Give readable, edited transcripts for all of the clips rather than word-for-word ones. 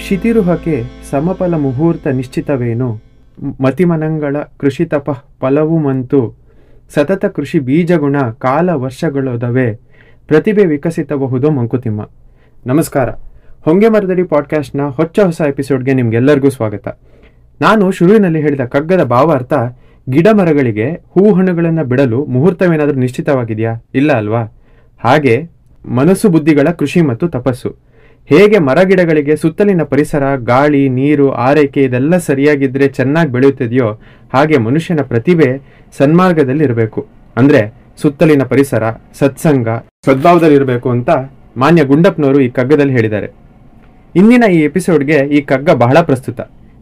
ಶಿತಿರುಹಕೆ ಸಮಫಲ ಮುಹೂರ್ತ ನಿಶ್ಚಿತವೇನು, ಮತಿಮನಂಗಳ ಕೃಷಿತಪ ಫಲವು ಮಂತು, ಸತತ ಕೃಷಿ ಬೀಜಗುಣ ಕಾಲ ವರ್ಷಗಳೊದವೆ, ಪ್ರತಿಭೆ ವಿಕಸಿತಬಹುದೋ ಮಂಕುತಿಮ್ಮ. ನಮಸ್ಕಾರ. ಹೊಂಗೆಮರದಡಿ ಪಾಡ್ಕಾಸ್ಟ್ನ ಹೊಸ ಎಪಿಸೋಡ್ಗೆ ನಿಮ್ಗೆಲ್ಲರಿಗೂ ಸ್ವಾಗತ. ನಾನು ಶುರುವಿನಲ್ಲಿ ಹೇಳಿದ ಕಗ್ಗದ ಭಾವಾರ್ಥ, ಗಿಡ ಮರಗಳಿಗೆ ಹೂ ಹಣ್ಣುಗಳನ್ನು ಬಿಡಲು ಮುಹೂರ್ತವೇನಾದರೂ ನಿಶ್ಚಿತವಾಗಿದೆಯಾ? ಇಲ್ಲ ಅಲ್ವಾ? ಹಾಗೆ ಮನಸ್ಸು ಬುದ್ಧಿಗಳ ಕೃಷಿ ಮತ್ತು ತಪಸ್ಸು. ಹೇಗೆ ಮರಗಿಡಗಳಿಗೆ ಸುತ್ತಲಿನ ಪರಿಸರ, ಗಾಳಿ, ನೀರು, ಆರೈಕೆ ಇದೆಲ್ಲ ಸರಿಯಾಗಿದ್ದರೆ ಚೆನ್ನಾಗಿ ಬೆಳೆಯುತ್ತಿದೆಯೋ, ಹಾಗೆ ಮನುಷ್ಯನ ಪ್ರತಿಭೆ ಸನ್ಮಾರ್ಗದಲ್ಲಿ ಇರಬೇಕು. ಅಂದರೆ ಸುತ್ತಲಿನ ಪರಿಸರ, ಸತ್ಸಂಗ, ಸದ್ಭಾವದಲ್ಲಿರಬೇಕು ಅಂತ ಮಾನ್ಯ ಗುಂಡಪ್ಪನವರು ಈ ಕಗ್ಗದಲ್ಲಿ ಹೇಳಿದ್ದಾರೆ. ಇಂದಿನ ಈ ಎಪಿಸೋಡ್ಗೆ ಈ ಕಗ್ಗ ಬಹಳ ಪ್ರಸ್ತುತ.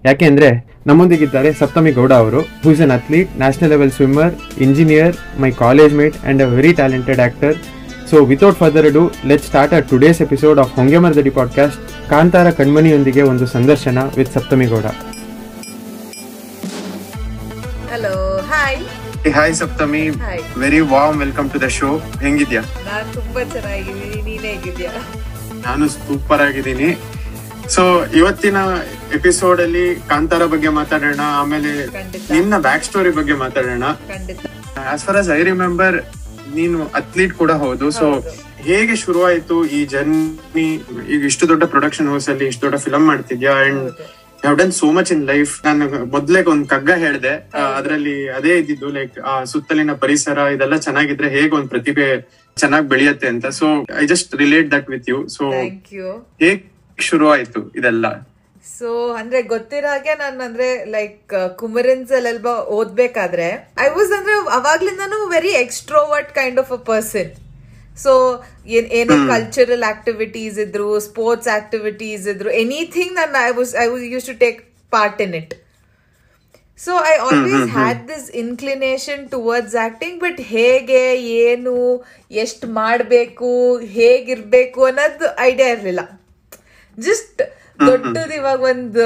ಯಾಕೆ ಅಂದರೆ ನಮ್ಮೊಂದಿಗಿದ್ದಾರೆ ಸಪ್ತಮಿ ಗೌಡ ಅವರು, who is an athlete, national level swimmer, engineer, my college mate and a very talented actor. So without further ado, let's start our today's episode of Hongemaradadi Podcast, Kantara Kanmaniyondige ಒಂದು ಸಂದರ್ಶನ with Sapthami Gowda. Hello, hi. Hi Sapthami. Hi. Very warm welcome to the show. ಹೆಂಗಿದ್ಯಾ? ನಾನು ತುಂಬಾ ಚೆನ್ನಾಗಿದ್ದೀನಿ. ನೀನು ಹೇಗಿದ್ಯಾ? ನಾನು super ಆಗಿದ್ದೀನಿ. So ಇವತ್ತಿನ ಎಪಿಸೋಡ್ ಅಲ್ಲಿ ಕಾಂತಾರ ಬಗ್ಗೆ ಮಾತಾಡೋಣ, ಆಮೇಲೆ ನಿನ್ನ ಬ್ಯಾಕ್ ಸ್ಟೋರಿ ಬಗ್ಗೆ ಮಾತಾಡೋಣ. As far as I remember, ನೀನು ಅಥ್ಲೀಟ್ ಕೂಡ ಹೌದು. ಸೊ ಹೇಗೆ ಶುರುವಾಯ್ತು ಈ ಜರ್ನಿ? ಈಗ ಇಷ್ಟು ದೊಡ್ಡ ಪ್ರೊಡಕ್ಷನ್ ಹೌಸ್ ಅಲ್ಲಿ ಇಷ್ಟು ದೊಡ್ಡ ಫಿಲಂ ಮಾಡ್ತಿದ್ಯಾ, and have done so much in life. ನಾನು ಮೊದ್ಲೇ ಒಂದ್ ಕಗ್ಗ ಹೇಳ್ದೆ, ಅದ್ರಲ್ಲಿ ಅದೇ ಇದ್ದಿದ್ದು, ಲೈಕ್ ಆ ಸುತ್ತಲಿನ ಪರಿಸರ ಇದೆಲ್ಲ ಚೆನ್ನಾಗಿದ್ರೆ ಹೇಗೆ ಒಂದ್ ಪ್ರತಿಭೆ ಚೆನ್ನಾಗಿ ಬೆಳೆಯತ್ತೆ ಅಂತ. So I just relate that with you. So ಹೇಗ್ ಶುರುವಾಯ್ತು ಇದೆಲ್ಲ? ಸೊ ಅಂದ್ರೆ ಗೊತ್ತಿರೋ ಹಾಗೆ ನಾನು ಅಂದ್ರೆ ಲೈಕ್ ಕುಮರನ್ಸ್ ಅಲ್ಲೆಲ್ಲ ಓದ್ಬೇಕಾದ್ರೆ ಐ ವಾಸ್ ಅಂದ್ರೆ ಅವಾಗ್ಲಿಂದಾನು very extrovert kind of a person. So ಏನೋ ಕಲ್ಚರಲ್ ಆಕ್ಟಿವಿಟೀಸ್ ಇದ್ರು, ಸ್ಪೋರ್ಟ್ಸ್ ಆಕ್ಟಿವಿಟೀಸ್ ಇದ್ರು, ಎನಿಥಿಂಗ್ ನಾನು I used to take part in it. So I always had this inclination towards acting. But ಹೇಗೆ, ಏನು, ಎಷ್ಟು ಮಾಡಬೇಕು, ಹೇಗಿರ್ಬೇಕು ಅನ್ನೋದು ಐಡಿಯಾ ಇರಲಿಲ್ಲ. ಜಸ್ಟ್ ದೊಡ್ಡದು ಇವಾಗ ಒಂದು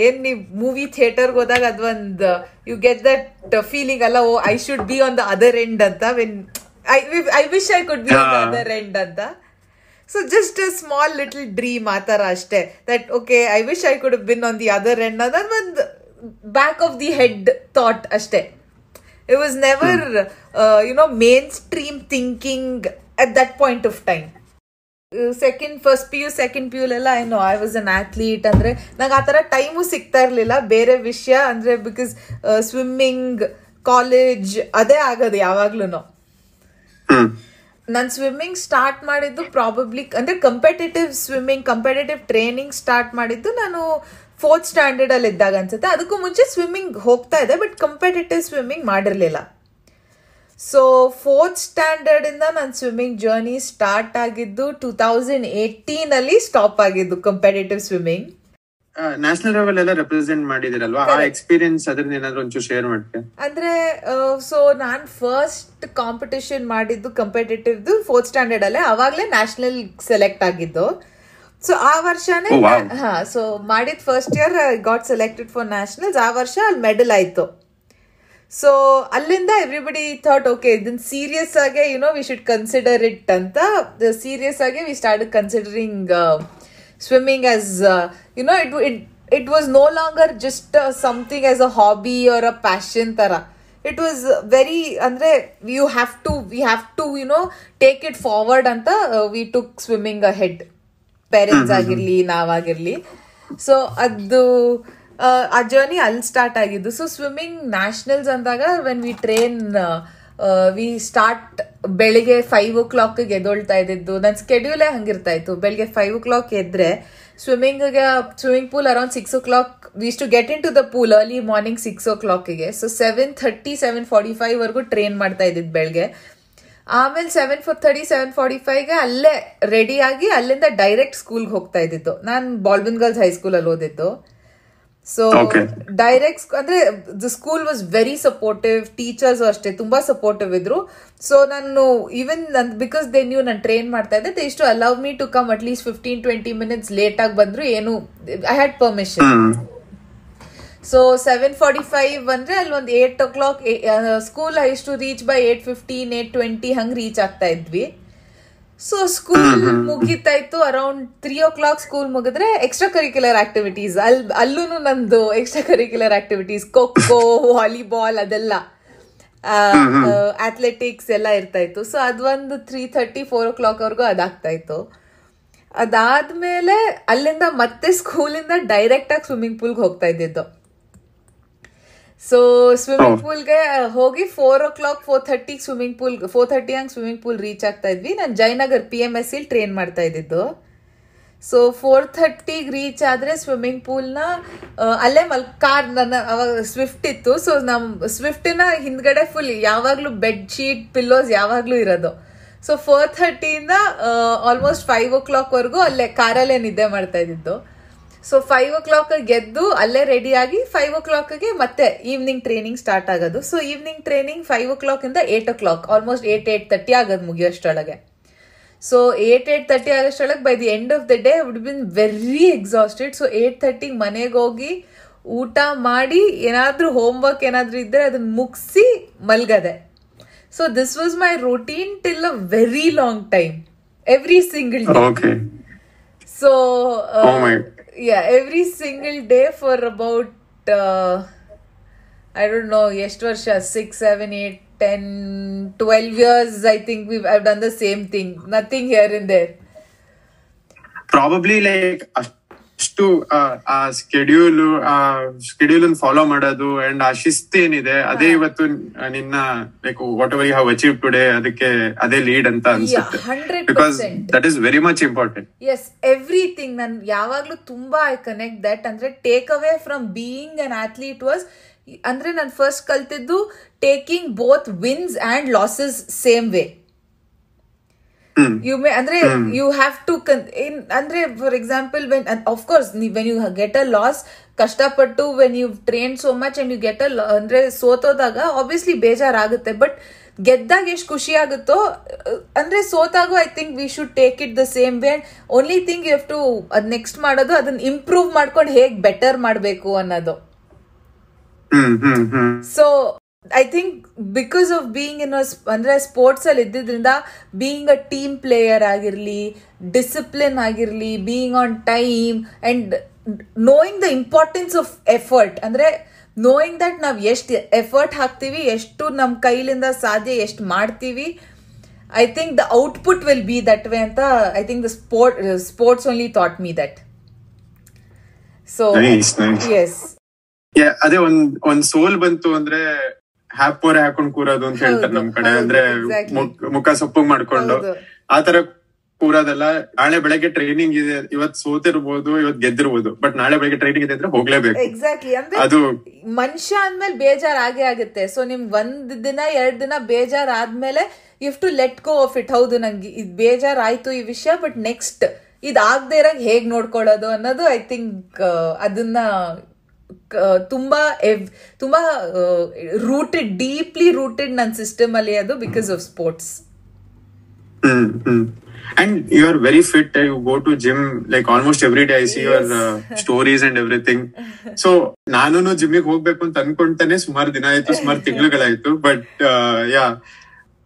ಏನ್ ನೀವ್ ಮೂವಿ ಥಿಯೇಟರ್ಗೆ ಹೋದಾಗ ಅದೊಂದು ಯು ಗೆಟ್ ದಟ್ ಫೀಲಿಂಗ್ ಅಲ್ಲ, oh I should be on the other end ಅಂತ, when I wish I could be on the other end ಅಂತ. So just a small little dream ಆ ತರ ಅಷ್ಟೇ, that okay I wish I could been on the other end ಅನ್ನೋದು ಒಂದು back of the head thought ಅಷ್ಟೇ. It was never mainstream thinking at that point of time. First P U second P U ಎಲ್ಲ I was an athlete. ಅಂದ್ರೆ ನಂಗೆ ಆ ತರ time ಸಿಗ್ತಾ ಇರ್ಲಿಲ್ಲ ಬೇರೆ ವಿಷಯ ಅಂದ್ರೆ, ಬಿಕಾಸ್ ಸ್ವಿಮ್ಮಿಂಗ್, ಕಾಲೇಜ್ ಅದೇ ಆಗೋದು ಯಾವಾಗ್ಲೂ. ನಾನು ಸ್ವಿಮ್ಮಿಂಗ್ ಸ್ಟಾರ್ಟ್ ಮಾಡಿದ್ದು ಪ್ರಾಬಬ್ಲಿ ಅಂದ್ರೆ competitive swimming, competitive training start ಮಾಡಿದ್ದು ನಾನು 4th ಸ್ಟ್ಯಾಂಡರ್ಡ್ ಅಲ್ಲಿ ಇದ್ದಾಗ ಅನ್ಸುತ್ತೆ. ಅದಕ್ಕೂ ಮುಂಚೆ ಸ್ವಿಮ್ಮಿಂಗ್ ಹೋಗ್ತಾ ಇದೆ, ಬಟ್ ಕಂಪಿಟೇಟಿವ್ ಸ್ವಿಮ್ಮಿಂಗ್ ಮಾಡಿರ್ಲಿಲ್ಲ. ಸೊ 4th ಸ್ಟ್ಯಾಂಡರ್ಡ್ ಇಂದ ನನ್ನ ಸ್ವಿಮ್ಮಿಂಗ್ ಜರ್ನಿ ಸ್ಟಾರ್ಟ್ ಆಗಿದ್ದು 2018 ಅಲ್ಲಿ ಸ್ಟಾಪ್ ಆಗಿದ್ದು ಕಂಪಿಟೇಟಿವ್ ಸ್ವಿಮ್ಮಿಂಗ್. ನ್ಯಾಷನಲ್ ಲೆವೆಲ್ ಎಲ್ಲ ರೆಪ್ರೆಸೆಂಟ್ ಮಾಡಿದಿರಲ್ವಾ, ಆ ಎಕ್ಸ್ಪೀರಿಯನ್ಸ್ ಅದ್ರಿಂದ ಏನಾದ್ರು ಒಂಚೂರು ಶೇರ್ ಮಾಡ್ತೀರಾ? ಅಂದ್ರೆ ಸೊ ನಾನ್ ಫಸ್ಟ್ ಕಾಂಪಿಟೇಷನ್ ಮಾಡಿದ್ದು ಕಂಪಿಟೇಟಿವ್ದು 4th ಸ್ಟ್ಯಾಂಡರ್ಡ್ ಅಲ್ಲೇ, ಅವಾಗ್ಲೇ ನ್ಯಾಷನಲ್ ಸೆಲೆಕ್ಟ್ ಆಗಿದ್ದು. ಸೊ ಆ ವರ್ಷನೇ ಸೊ ಮಾಡಿದ್ first year got selected for nationals. ಆ ವರ್ಷ ಅಲ್ಲಿ ಮೆಡಲ್ ಆಯ್ತು. ಸೊ ಅಲ್ಲಿಂದ ಎವ್ರಿಬಡಿ ಥಾಟ್ ಓಕೆ ಇದನ್ನ ಸೀರಿಯಸ್ ಆಗಿ ವಿ ಶುಡ್ ಕನ್ಸಿಡರ್ ಇಟ್ ಅಂತ. ಸೀರಿಯಸ್ ಆಗಿ we start considering swimming as it was no longer just something as a hobby or a passion ತರ. ಇಟ್ ವಾಸ್ ವೆರಿ ಅಂದ್ರೆ we have to take it forward ಅಂತ we took swimming ahead, parents ಆಗಿರ್ಲಿ ನಾವಾಗಿರ್ಲಿ. ಸೊ ಅದು ಆ journey ಅಲ್ಲಿ start ಆಗಿದ್ದು. ಸೊ ಸ್ವಿಮ್ಮಿಂಗ್ ನ್ಯಾಷನಲ್ಸ್ ಅಂದಾಗ when we train we start ಬೆಳಿಗ್ಗೆ 5 o'clock ಎದ್ದೊಳ್ತಾ ಇದ್ದಿದ್ದು. ನನ್ನ ಸ್ಕೆಡ್ಯೂಲೇ ಹಂಗಿರ್ತಾ ಇತ್ತು. ಬೆಳಿಗ್ಗೆ 5 o'clock ಎದ್ರೆ swimming pool around 6 o'clock we to get in to the pool early morning 6 o'clock. So 7:30 7:45 ವರೆಗೂ ಟ್ರೈನ್ ಮಾಡ್ತಾ ಇದ್ದಿದ್ದು ಬೆಳಗ್ಗೆ. ಆಮೇಲೆ 7:30 7:45 ಅಲ್ಲೇ ರೆಡಿ ಆಗಿ ಅಲ್ಲಿಂದ ಡೈರೆಕ್ಟ್ ಸ್ಕೂಲ್ಗೆ ಹೋಗ್ತಾ ಇದ್ದಿದ್ದು. ನಾನು ಬಾಲ್ವಿನ್ ಗರ್ಲ್ಸ್ ಹೈಸ್ಕೂಲಲ್ಲಿ ಓದಿದ್ದು. ಸೊ ಡೈರೆಕ್ಟ್ ಅಂದ್ರೆ the school was very supportive, teachers ಅಷ್ಟೇ ತುಂಬಾ ಸಪೋರ್ಟಿವ್ ಇದ್ರು. ಸೊ ನಾನು ಈವನ್ ಬಿಕಾಸ್ ದೇ ನ್ಯೂ ನಾನು ಟ್ರೈನ್ ಮಾಡ್ತಾ ಇದ್ದೆ, ದೇ ಇಷ್ಟು allow me to come at least 15-20 minutes late ಆಗಿ ಬಂದ್ರು ಏನು, ಐ ಹ್ಯಾಡ್ ಪರ್ಮಿಷನ್. ಸೊ 7:45 ಅಂದ್ರೆ ಅಲ್ಲಿ ಒಂದು 8 o'clock school I to reach by 8:15 8:20 ಹಂಗ್ ರೀಚ್ ಆಗ್ತಾ ಇದ್ವಿ. ಸೊ ಸ್ಕೂಲ್ ಮುಗಿತಾಯ್ತು, ಅರೌಂಡ್ 3 o'clock ಸ್ಕೂಲ್ ಮುಗಿದ್ರೆ ಎಕ್ಸ್ಟ್ರಾ ಕರಿಕ್ಯುಲರ್ ಆಕ್ಟಿವಿಟೀಸ್ ಅಲ್ಲೂ ನಂದು extra curricular activities kho kho, volleyball ಅದೆಲ್ಲ, ಅಥ್ಲೆಟಿಕ್ಸ್ ಎಲ್ಲ ಇರ್ತಾ ಇತ್ತು. ಸೊ ಅದೊಂದು 3:30-4 o'clock ವರ್ಗೂ ಅದಾಗ್ತಾ ಇತ್ತು. ಅದಾದ್ಮೇಲೆ ಅಲ್ಲಿಂದ ಮತ್ತೆ ಸ್ಕೂಲಿಂದ ಡೈರೆಕ್ಟ್ ಆಗಿ ಸ್ವಿಮ್ಮಿಂಗ್ ಪೂಲ್ಗೆ ಹೋಗ್ತಾ ಇದ್ದಿದ್ದು. ಸೊ ಸ್ವಿಮ್ಮಿಂಗ್ ಪೂಲ್ಗೆ ಹೋಗಿ 4 o'clock 4:30 4:30 ಹಂಗೆ ಸ್ವಿಮ್ಮಿಂಗ್ ಪೂಲ್ ರೀಚ್ ಆಗ್ತಾ ಇದ್ವಿ. ನಾನು ಜಯನಗರ್ PMSC ಟ್ರೈನ್ ಮಾಡ್ತಾ ಇದ್ದಿದ್ದು. ಸೊ 4:30 ರೀಚ್ ಆದ್ರೆ ಸ್ವಿಮ್ಮಿಂಗ್ ಪೂಲ್ನ ಅಲ್ಲೇ ಕಾರ್, ನನ್ನ ಅವಾಗ ಸ್ವಿಫ್ಟ್ ಇತ್ತು. ಸೊ ನಮ್ ಸ್ವಿಫ್ಟಿನ ಹಿಂದ್ಗಡೆ ಫುಲ್ ಯಾವಾಗ್ಲೂ ಬೆಡ್ ಶೀಟ್ ಪಿಲ್ಲೋಸ್ ಯಾವಾಗ್ಲೂ ಇರೋದು. ಸೊ 4:30 ಆಲ್ಮೋಸ್ಟ್ 5 o'clock ವರ್ಗೂ ಅಲ್ಲೇ ಕಾರಲ್ಲೇ ನಿದ್ದೆ ಮಾಡ್ತಾ ಇದ್ದಿದ್ದು. ಸೊ 5 o'clock ಗೆದ್ದು ಅಲ್ಲೇ ರೆಡಿ ಆಗಿ 5 o'clockಗೆ ಮತ್ತೆ ಈವ್ನಿಂಗ್ ಟ್ರೈನಿಂಗ್ ಸ್ಟಾರ್ಟ್ ಆಗೋದು. ಸೊ ಈವ್ನಿಂಗ್ ಟ್ರೈನಿಂಗ್ 5 o'clock ಇಂದ 8 o'clock, ಆಲ್ಮೋಸ್ಟ್ 8:30 ಆಗೋದು ಮುಗಿಯೋಷ್ಟೊಳಗೆ. ಸೊ 8:30 ಆಗೋಷ್ಟೊಳಗೆ by the end of the day would been very exhausted. So 8:30 ಮನೆಗೆ ಹೋಗಿ ಊಟ ಮಾಡಿ ಏನಾದ್ರೂ ಹೋಮ್ವರ್ಕ್ ಏನಾದ್ರೂ ಇದ್ರೆ ಅದನ್ನ ಮುಗಿಸಿ ಮಲ್ಗದೆ. So this was my routine till a very long time, every single day. So every single day for about I don't know ಎಷ್ಟು ವರ್ಷ, 6, 7, 8, 10, 12 years I think I've done the same thing, nothing here and there. Probably like ಅಷ್ಟು ಆ schedule follow ಮಾಡೋದು and ಆ ಶಿಸ್ತು ಏನಿದೆ ಅದೇ ಇವತ್ತು ನಿನ್ನ like whatever you have achieve today ಅದಕ್ಕೆ ಅದೇ ಲೀಡ್ ಅಂತ ಅನ್ಸುತ್ತೆ. 100%. Because that is very much important. Yes, everything. ನನ್ ಯಾವಾಗ್ಲೂ ತುಂಬಾ ಐ ಕನೆಕ್ಟ್ ದಟ್. ಅಂದ್ರೆ take away from being an athlete was, ಅಂದ್ರೆ ನಾನು ಫಸ್ಟ್ ಕಲ್ತಿದ್ದು taking both wins and losses same way. ಅಂದ್ರೆ ಯು ಹ್ಯಾವ್ ಟು ಅಂದ್ರೆ for example of course when you get a loss, ಕಷ್ಟಪಟ್ಟು when you train so much and you get ಅಂದ್ರೆ ಸೋತೋದಾಗ obviously ಬೇಜಾರಾಗುತ್ತೆ. But ಗೆದ್ದಾಗ ಎಷ್ಟು ಖುಷಿ ಆಗುತ್ತೋ, ಅಂದ್ರೆ ಸೋತಾಗೂ I think we should take it the same way. Only thing you have to ಅದ್ ನೆಕ್ಸ್ಟ್ ಮಾಡೋದು ಅದನ್ನ ಇಂಪ್ರೂವ್ ಮಾಡ್ಕೊಂಡು ಹೇಗ್ ಬೆಟರ್ ಮಾಡ್ಬೇಕು ಅನ್ನೋದು. So I think because of being in ಅಂದ್ರೆ ಸ್ಪೋರ್ಟ್ಸ್ ಅಲ್ಲಿ ಇದ್ದಿದ್ರಿಂದ, ಬೀಯಿಂಗ್ ಅ ಟೀಮ್ ಪ್ಲೇಯರ್ ಆಗಿರ್ಲಿ, ಡಿಸಿಪ್ಲಿನ್ ಆಗಿರ್ಲಿ, being on time and knowing the importance of effort, ಅಂದ್ರೆ ನೋಯಿಂಗ್ ದಟ್ ನಾವ್ ಎಷ್ಟು ಎಫರ್ಟ್ ಹಾಕ್ತಿವಿ, ಎಷ್ಟು ನಮ್ ಕೈಲಿಂದ ಸಾಧ್ಯ ಎಷ್ಟು ಮಾಡ್ತೀವಿ, I think the output will be that way ಅಂತ I think the sports only taught me that. So yes, ಅದೇ ಒಂದ್ ಸೋಲ್ ಬಂತು ಅಂದ್ರೆ ಹ್ಯಾಪೋರೆ ಹಾಕೊಂಡ್ ಕೂರೋದು ಅಂತ ಹೇಳ್ತಾರೆ ನಮ್ ಕಡೆ. ಅಂದ್ರೆ ಮುಖ ಸೊಪ್ಪಗ್ ಮಾಡ್ಕೊಂಡು ಆ ತರ ಕೂರೋದಲ್ಲ. ನಾಳೆ ಬೆಳಗ್ಗೆ ಟ್ರೈನಿಂಗ್ ಇದೆ, ಇವತ್ ಸೋತಿರ್ಬೋದು, ಇವತ್ ಗೆದ್ದಿರ್ಬೋದು, ಬಟ್ ನಾಳೆ ಬೆಳಗ್ಗೆ ಟ್ರೈನಿಂಗ್ ಇದೆ ಅಂದ್ರೆ ಹೋಗ್ಲೇಬೇಕು. ಎಕ್ಸಾಕ್ಟ್ಲಿ. ಅಂದ್ರೆ ಅದು ಮನುಷ್ಯ ಅಂದ್ಮೇಲೆ ಬೇಜಾರ್ ಆಗೇ ಆಗುತ್ತೆ. ಸೊ ನಿಮ್ಗೆ 1 ದಿನ 2 ದಿನ ಬೇಜಾರ್ ಆದ್ಮೇಲೆ you have to let go of it. ಹೌದು, ನಂಗೆ ಇದ್ ಬೇಜಾರ್ ಆಯ್ತು ಈ ವಿಷಯ, ಬಟ್ ನೆಕ್ಸ್ಟ್ ಇದಾಗದೇ ಇರಾಗ ಹೇಗ್ ನೋಡ್ಕೊಳ್ಳೋದು ಅನ್ನೋದು ಐ ಥಿಂಕ್ ಅದನ್ನ ತುಂಬಾ ರೂಟೆಡ್, ಡೀಪ್ಲಿ ರೂಟೆಡ್ ನನ್ನ ಸಿಸ್ಟಮ್ ಅಲ್ಲಿ ಅದು, because of sports. And you are very fit. You go to gym like almost every day. I see your stories and everything. So ನಾನು ಜಿಮ್ಮಿಗೆ ಹೋಗ್ಬೇಕು ಅಂತ ಅನ್ಕೊಂತಾನೆ ಸುಮಾರು ದಿನ ಆಯ್ತು, ಸುಮಾರು ತಿಂಗಳುಗಳಾಯ್ತು. ಬಟ್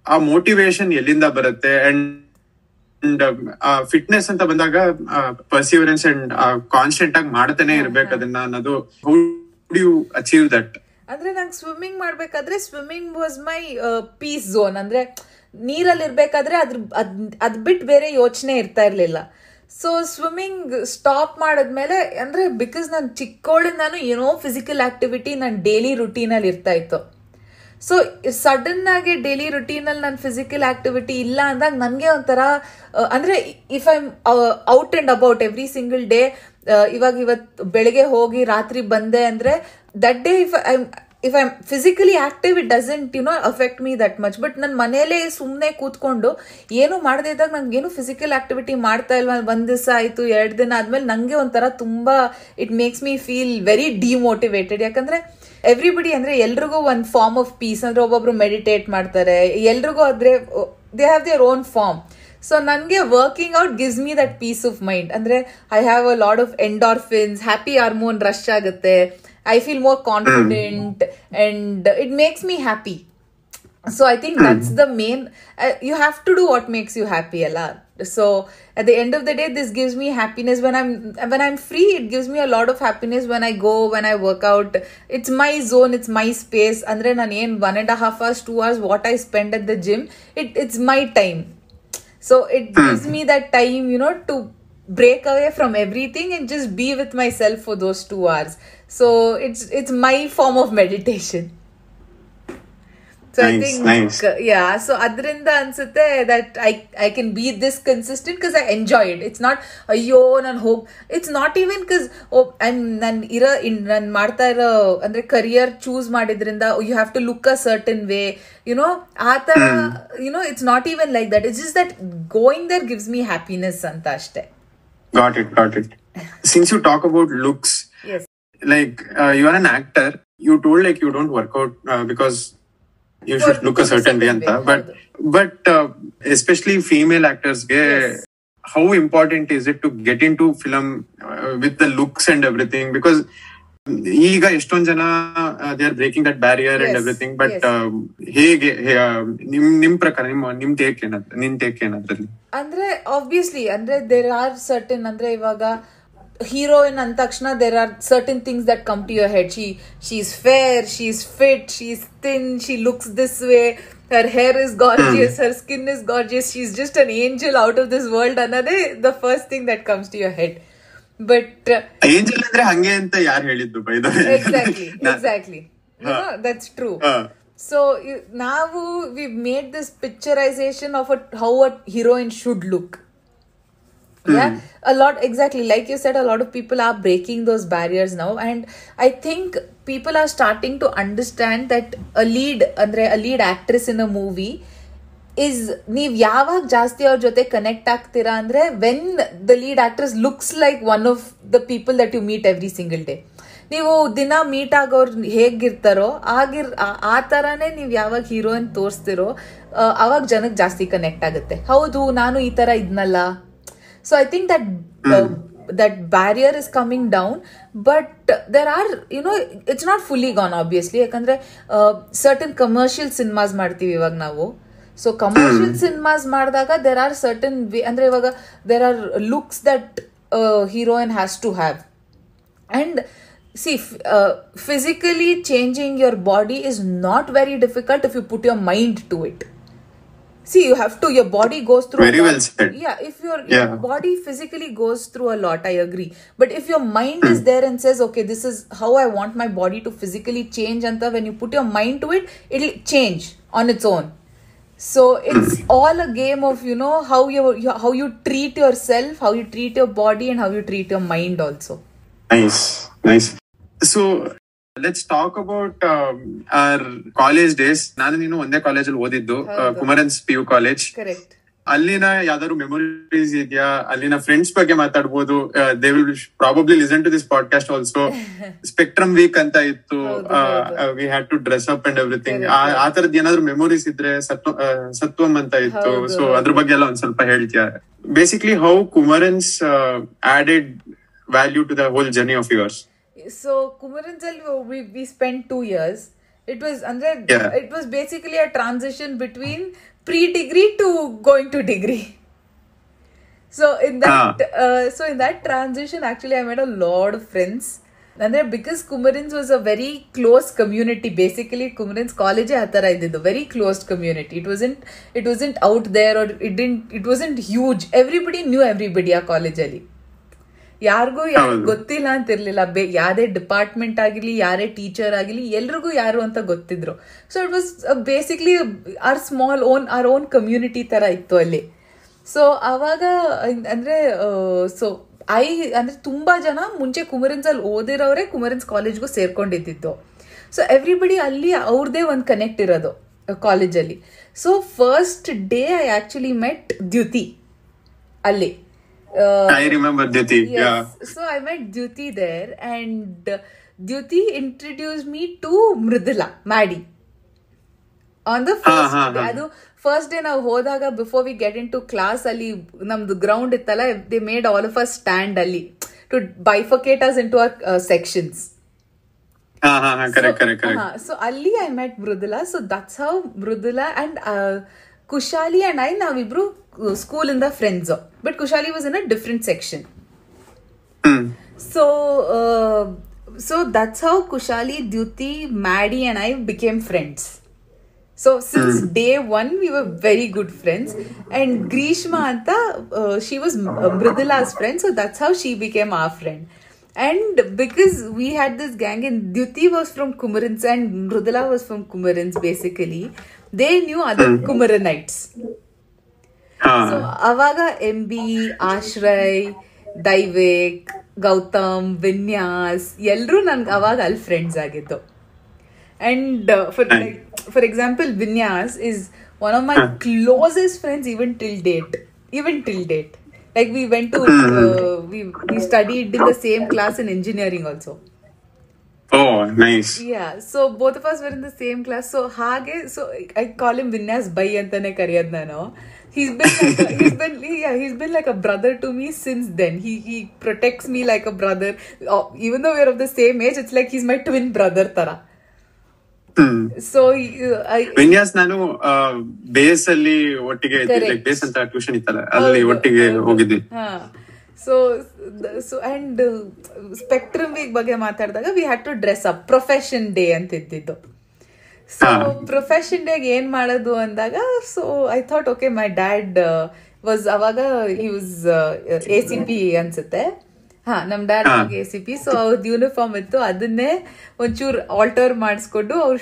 ಆ ಮೋಟಿವೇಶನ್ ಎಲ್ಲಿಂದ ಬರುತ್ತೆ? ಅಂಡ್ ಫಿಟ್ನೆಸ್ ಅಂತ ಬಂದಾಗ ಪರ್ಸಿವರೆನ್ಸ್ ಅಂಡ್ ಕಾನ್ಸ್ಟೆಂಟ್ ಆಗಿ ಮಾಡ್ತಾನೆ ಇರ್ಬೇಕು ಅದನ್ನ ಅನ್ನೋದು. How do you achieve that? ಅಂದ್ರೆ ನಂಗೆ ಸ್ವಿಮ್ಮಿಂಗ್ ಮಾಡ್ಬೇಕಾದ್ರೆ swimming was my peace zone. ಅಂದ್ರೆ ನೀರಲ್ಲಿ ಇರ್ಬೇಕಾದ್ರೆ ಅದ್ ಬಿಟ್ಟು ಬೇರೆ ಯೋಚನೆ ಇರ್ತಾ ಇರ್ಲಿಲ್ಲ. ಸೊ ಸ್ವಿಮ್ಮಿಂಗ್ ಸ್ಟಾಪ್ ಮಾಡಿದ್ಮೇಲೆ, ಅಂದ್ರೆ ಬಿಕಾಸ್ ನಾನು ಚಿಕ್ಕವಳಿಂದಾನು ಏನೋ ಫಿಸಿಕಲ್ ಆಕ್ಟಿವಿಟಿ ನನ್ನ ಡೈಲಿ ರುಟೀನ್ ಅಲ್ಲಿ ಇರ್ತಾ ಇತ್ತು. ಸೊ ಸಡನ್ ಆಗಿ ಡೈಲಿ ರುಟೀನ್ ಅಲ್ಲಿ ನನ್ನ ಫಿಸಿಕಲ್ ಆಕ್ಟಿವಿಟಿ ಇಲ್ಲ ಅಂದಾಗ ನನ್ಗೆ ಒಂಥರ, ಅಂದ್ರೆ if I out and about every single day, ಇವತ್ ಬೆಳಿಗ್ಗೆ ಹೋಗಿ ರಾತ್ರಿ ಬಂದೆ ಅಂದ್ರೆ that day if I'm physically active, it doesn't affect me that much. But ನನ್ನ ಮನೇಲೆ ಸುಮ್ಮನೆ ಕೂತ್ಕೊಂಡು ಏನು ಮಾಡದೇ ಇದ್ದಾಗ ನಂಗೆ ಏನು ಫಿಸಿಕಲ್ ಆಕ್ಟಿವಿಟಿ ಮಾಡ್ತಾ ಇಲ್ವಾ, 1 ದಿವಸ ಆಯ್ತು 2 ದಿನ ಆದ್ಮೇಲೆ ನಂಗೆ ಒಂಥರ ತುಂಬಾ it makes me feel very demotivated. ಯಾಕಂದ್ರೆ ಎವ್ರಿಬಡಿ, ಅಂದ್ರೆ ಎಲ್ರಿಗೂ ಒಂದು ಫಾರ್ಮ್ ಆಫ್ ಪೀಸ್, ಅಂದ್ರೆ ಒಬ್ಬೊಬ್ರು ಮೆಡಿಟೇಟ್ ಮಾಡ್ತಾರೆ, ಎಲ್ರಿಗೂ ಆದ್ರೆ they have their own form. So ನನಗೆ working out gives me that peace of mind. ಅಂದ್ರೆ I have a lot of endorphins, happy hormone rush ಆಗುತ್ತೆ, I feel more confident and it makes me happy. So I think that's the main, you have to do what makes you happy, Allah. So at the end of the day, this gives me happiness when I'm free. It gives me a lot of happiness when I go, when I work out. It's my zone, it's my space. Andre nan en 1.5 hours, 2 hours what I spend at the gym, it's my time. So it gives me that time, to break away from everything and just be with myself for those 2 hours. So it's my form of meditation. So nice, I think, nice. So adrinda ansutte that I can be this consistent because I enjoy it. It's not ayyo nan hope. It's not even because nan ಮಾಡ್ತಾ ಇರೋ ಅಂದ್ರೆ career choose ಮಾಡಿದ್ರಿಂದ you have to look a certain way, ಆ ತರ, it's not even like that. It's just that going there gives me happiness ಅಂತ ಅಷ್ಟೇ. Got it. Since you talk about looks, yes, like you are an actor, you told like you don't work out because you should look a certain way anta, but especially female actors ge, yes, how important is it to get into film with the looks and everything? Because ಈಗ ಎಷ್ಟೊಂದ್ ಜನ they are breaking that barrier, yes, and everything, but yes, ಹೇಗೆ ನಿಮ್ ಪ್ರಕಾರ ನಿಮ್ take ಏನಾದ್ರಲ್ಲಿ? ಅಂದ್ರೆ obviously ಅಂದ್ರೆ there are certain, ಅಂದ್ರೆ ಇವಾಗ heroine ಅಂದ ತಕ್ಷಣ there are certain things that come to your head. She's fair, she's fit, she's thin, she looks this way, her hair is gorgeous, her skin is gorgeous, she's just an angel out of this world ಅನ್ನೋದೇ the first thing that comes to your head. But angel ಅಂದ್ರೆ ಹಂಗೆ ಅಂತ ಯಾರು ಹೇಳಿದ್ದು by the way? exactly that's true. So now we've made this picturization of how a heroine should look. Yeah, a lot, exactly like you said, a lot of people are breaking those barriers now, and I think people are starting to understand that a lead actress in a movie is ನೀವ್ ಯಾವಾಗ ಜಾಸ್ತಿ ಅವ್ರ ಜೊತೆ connect ಆಗ್ತೀರಾ ಅಂದ್ರೆ when the lead actress looks like one of the people that you meet every single day. ನೀವು ದಿನ meet ಆಗೋರು ಹೇಗಿರ್ತಾರೋ ಆ ತರಾನೇ ನೀವು ಯಾವಾಗ ಹೀರೋಯಿನ್ ತೋರಿಸ್ತಿರೋ ಅವಾಗ ಜನಕ್ಕೆ ಜಾಸ್ತಿ ಕನೆಕ್ಟ್ ಆಗುತ್ತೆ. ಹೌದು, ನಾನು ಈ ತರ ಇದ್ನಲ್ಲ. So I think that barrier is coming down, but there are, it's not fully gone obviously, ಯಾಕಂದ್ರೆ certain commercial cinemas ಮಾಡ್ತೀವಿ ಇವಾಗ ನಾವು. So commercial cinemas ಮಾಡಿದಾಗ there are certain ಅಂದ್ರೆ ಇವಾಗ there are looks that heroine has to have, and see, physically changing your body is not very difficult if you put your mind to it. See, you have to, your body goes through very well said. Yeah, if your body physically goes through a lot, I agree. But if your mind is there and says, okay, this is how I want my body to physically change, anta, when you put your mind to it, it'll change on its own. So it's all a game of, how you treat yourself, how you treat your body, and how you treat your mind also. Nice. So let's talk about our college days. ನಾನು ನೀನು ಒಂದೇ ಕಾಲೇಜಲ್ಲಿ ಓದಿದ್ದು, ಕುಮರನ್ಸ್ PU college. Correct. ಅಲ್ಲಿನ ಯಾವ್ದಾದ್ರು memories ಇದೆಯಾ? ಅಲ್ಲಿನ friends ಬಗ್ಗೆ ಮಾತಾಡ್ಬೋದು. They will probably listen to this podcast also. Spectrum week ಅಂತ ಇತ್ತು, we had to dress up and everything. ಆ ತರದ್ ಏನಾದ್ರು ಮೆಮೊರೀಸ್ ಇದ್ರೆ ಸತ್ವಂ ಅಂತ ಇತ್ತು. ಸೊ ಅದ್ರ ಬಗ್ಗೆ ಎಲ್ಲ ಒಂದ್ ಸ್ವಲ್ಪ ಹೇಳ್ತೀಯಾ? Basically how Kumarans added value to the whole journey of yours? So Kumaranjal, we spent 2 years. It was basically a transition between pre-degree to going to degree. So in that transition, actually, I made a lot of friends. And then because Kumarans was a very close community, basically Kumarans college atara ididdu, very closed community. It wasn't out there, or it wasn't huge. Everybody knew everybody ಆ ಕಾಲೇಜಲ್ಲಿ. ಯಾರಿಗೂ ಗೊತ್ತಿಲ್ಲ ಅಂತ ಇರ್ಲಿಲ್ಲ. ಯಾರೇ department ಆಗಿರ್ಲಿ, ಯಾರೇ teacher ಆಗಿರ್ಲಿ, ಎಲ್ರಿಗೂ ಯಾರು ಅಂತ ಗೊತ್ತಿದ್ರು. So it was basically our own community ತರ ಇತ್ತು ಅಲ್ಲಿ. ಸೊ ಅವಾಗ ಅಂದ್ರೆ ತುಂಬಾ ಜನ ಮುಂಚೆ ಕುಮರನ್ಸ್ ಅಲ್ಲಿ ಓದಿರೋರೆ ಕುಮರನ್ಸ್ ಕಾಲೇಜ್ಗೂ ಸೇರ್ಕೊಂಡಿದ್ದು. ಸೊ ಎವ್ರಿಬಡಿ ಅಲ್ಲಿ ಅವ್ರದೇ ಒಂದು ಕನೆಕ್ಟ್ ಇರೋದು ಕಾಲೇಜಲ್ಲಿ. So first day I actually met Dyuthi ಅಲ್ಲಿ. I remember Dhyuti. Yes. Yeah. So I met Dhyuti there, and Dhyuti introduced me to Mridula, Maddie. On the first day, ಅದು ಫಸ್ಟ್ ಡೇ ನಾವು ಹೋದಾಗ, before we get in to class, ಅಲ್ಲಿ ನಮ್ದು ground ಇತ್ತಲ್ಲ, they made all of us stand ಅಲ್ಲಿ to bifurcate us in to our sections. So ಅಲ್ಲಿ I met Mridula. So that's how Mridula and Kushali and ನಾವಿಬ್ರು school ಇಂದ friends. But Kushali was in a different section. So that's how Kushali, Dyuti, Maddie and I became friends. So since day one we were very good friends. And Grishma anta, she was Mridula's friend, so that's how she became our friend. And because we had this gang and Dyuti was from Kumarins and Mridula was from Kumarins basically, they knew other Kumaranites. So avaga MB, Ashray, Daivik, Gautam, ವಿನ್ಯಾಸ್ ಎಲ್ರೂ ನನ್ಗೆ ಅವಾಗ ಅಲ್ಲಿ friends ಆಗಿದ್ದು. And for example Vinyas is one of my closest friends even till date. Like we went to we studied in the same class in engineering also. Oh, nice. Yeah, so both of us were in the same class. So hage, so I call him Vinyas Bhai antane kariyad nanu. He's been like a brother to me since then. He protects me like a brother. Even though we're of the same age, it's like he's my twin brother tara. So ವಿನ್ಯಾಸ್ ನಾನು base ಅಲ್ಲಿ ಒಟ್ಟಿಗೆ like base ಅಂತ tuition ಇತ್ತಲ್ಲ ಅಲ್ಲಿ ಒಟ್ಟಿಗೆ ಹೋಗಿದ್ವಿ. So and spectrum week ಬಗ್ಗೆ ಮಾತಾಡಿದಾಗ we had to dress up. Profession day ಅಂತ ಇದ್ದಿದ್ದು. ಸೊ ಪ್ರೊಫೆಷನ್ ಡೇಗೆ ಏನ್ ಮಾಡೋದು ಅಂದಾಗ so I thought okay my dad was ಅವಾಗ ಹಿ ವಾಸ್ ACP ಅನ್ಸುತ್ತೆ. ನಮ್ ಡ್ಯಾಡ್ ACP. ಸೊ ಅವ್ರದ್ದು ಯೂನಿಫಾರ್ಮ್ ಇತ್ತು, ಅದನ್ನೇ ಒಂಚೂರು ಆಲ್ಟರ್ ಮಾಡಿಸ್ಕೊಂಡು ಅವ್ರ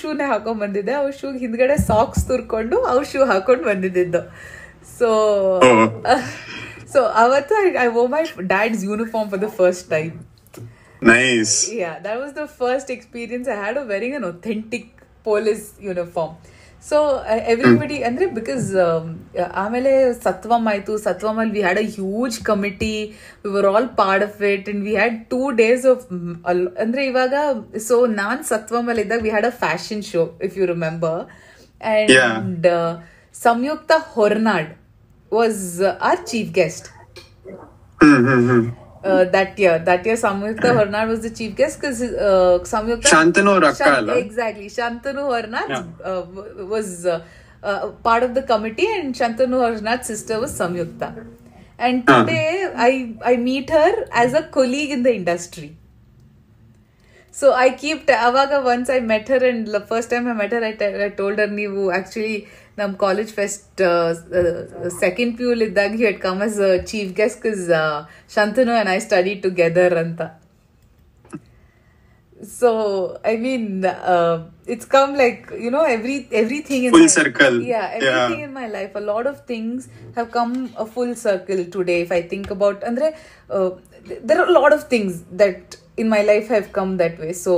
ಶೂನೇ ಹಾಕೊಂಡ್ ಬಂದಿದ್ದೆ. ಅವ್ರ ಶೂ ಹಿಂದ್ಗಡೆ ಸಾಕ್ಸ್ ತುರ್ಕೊಂಡು ಅವ್ರ ಶೂ ಹಾಕೊಂಡ್ ಬಂದಿದ್ದು. ಸೊ ಅವತ್ತು I wore my dad's uniform for the first time. Nice. Yeah, that was the first experience I had of wearing an authentic police uniform. So everybody andre because ಆಮೇಲೆ ಸತ್ವಮ್ ಆಯ್ತು. ಸತ್ವಮ್ ಅಲ್ಲಿ we had a huge committee, we were all part of it and we had 2 days of ಅಂದ್ರೆ ಇವಾಗ so ನಾನ್ ಸತ್ವಮ್ ಅಲ್ಲಿ ಇದ್ದಾಗ we had a fashion show if you remember and Samyukta Hornad was our chief guest. That year Samyukta Hornad was the chief guest because Samyukta Shantanu Rakkala. Exactly, Shantanu Hornad was part of the committee and Shantanu Hornad's sister was Samyukta. And today I meet her as a colleague in the industry. So I keep avaga once I met her and the first time I met her I told her ನೀವು actually ನಮ್ಮ college fest second ಪ್ಯೂಲ್ ಇದ್ದಾಗ he had come as a chief guest because Shantanu and I studied together ಅಂತ. So I mean it's come like you know everything in full circle. Everything in my life, a lot of things have come a full circle today if I think about andre there are a lot of things that in my life have come that way. So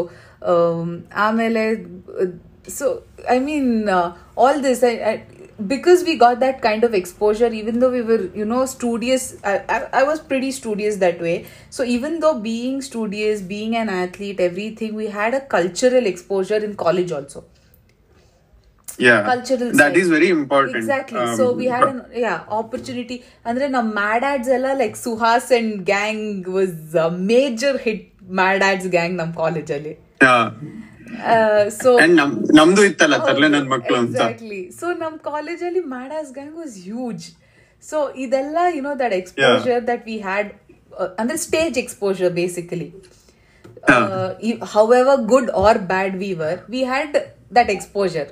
amele so I mean all this I because we got that kind of exposure, even though we were studious. I was pretty studious that way. So even though being studious, being an athlete, everything, we had a cultural exposure in college also. Cultural that is very important. Exactly. So we had an opportunity. Andre na Mad Ads ella like Suhas and gang was a major hit. Mad Ads gang nam college alli. So ನಮ್ದು ಇತ್ತಲ್ಲ ತರ್ಲೆ ನನ್ ಮಕ್ಕಳು ಅಂತ. Exactly. So ನಮ್ college ಅಲ್ಲಿ Mad Ads gang was huge. So ಇದೆಲ್ಲ that exposure that we had ಅಂದ್ರೆ stage exposure basically. However good or bad we had that exposure.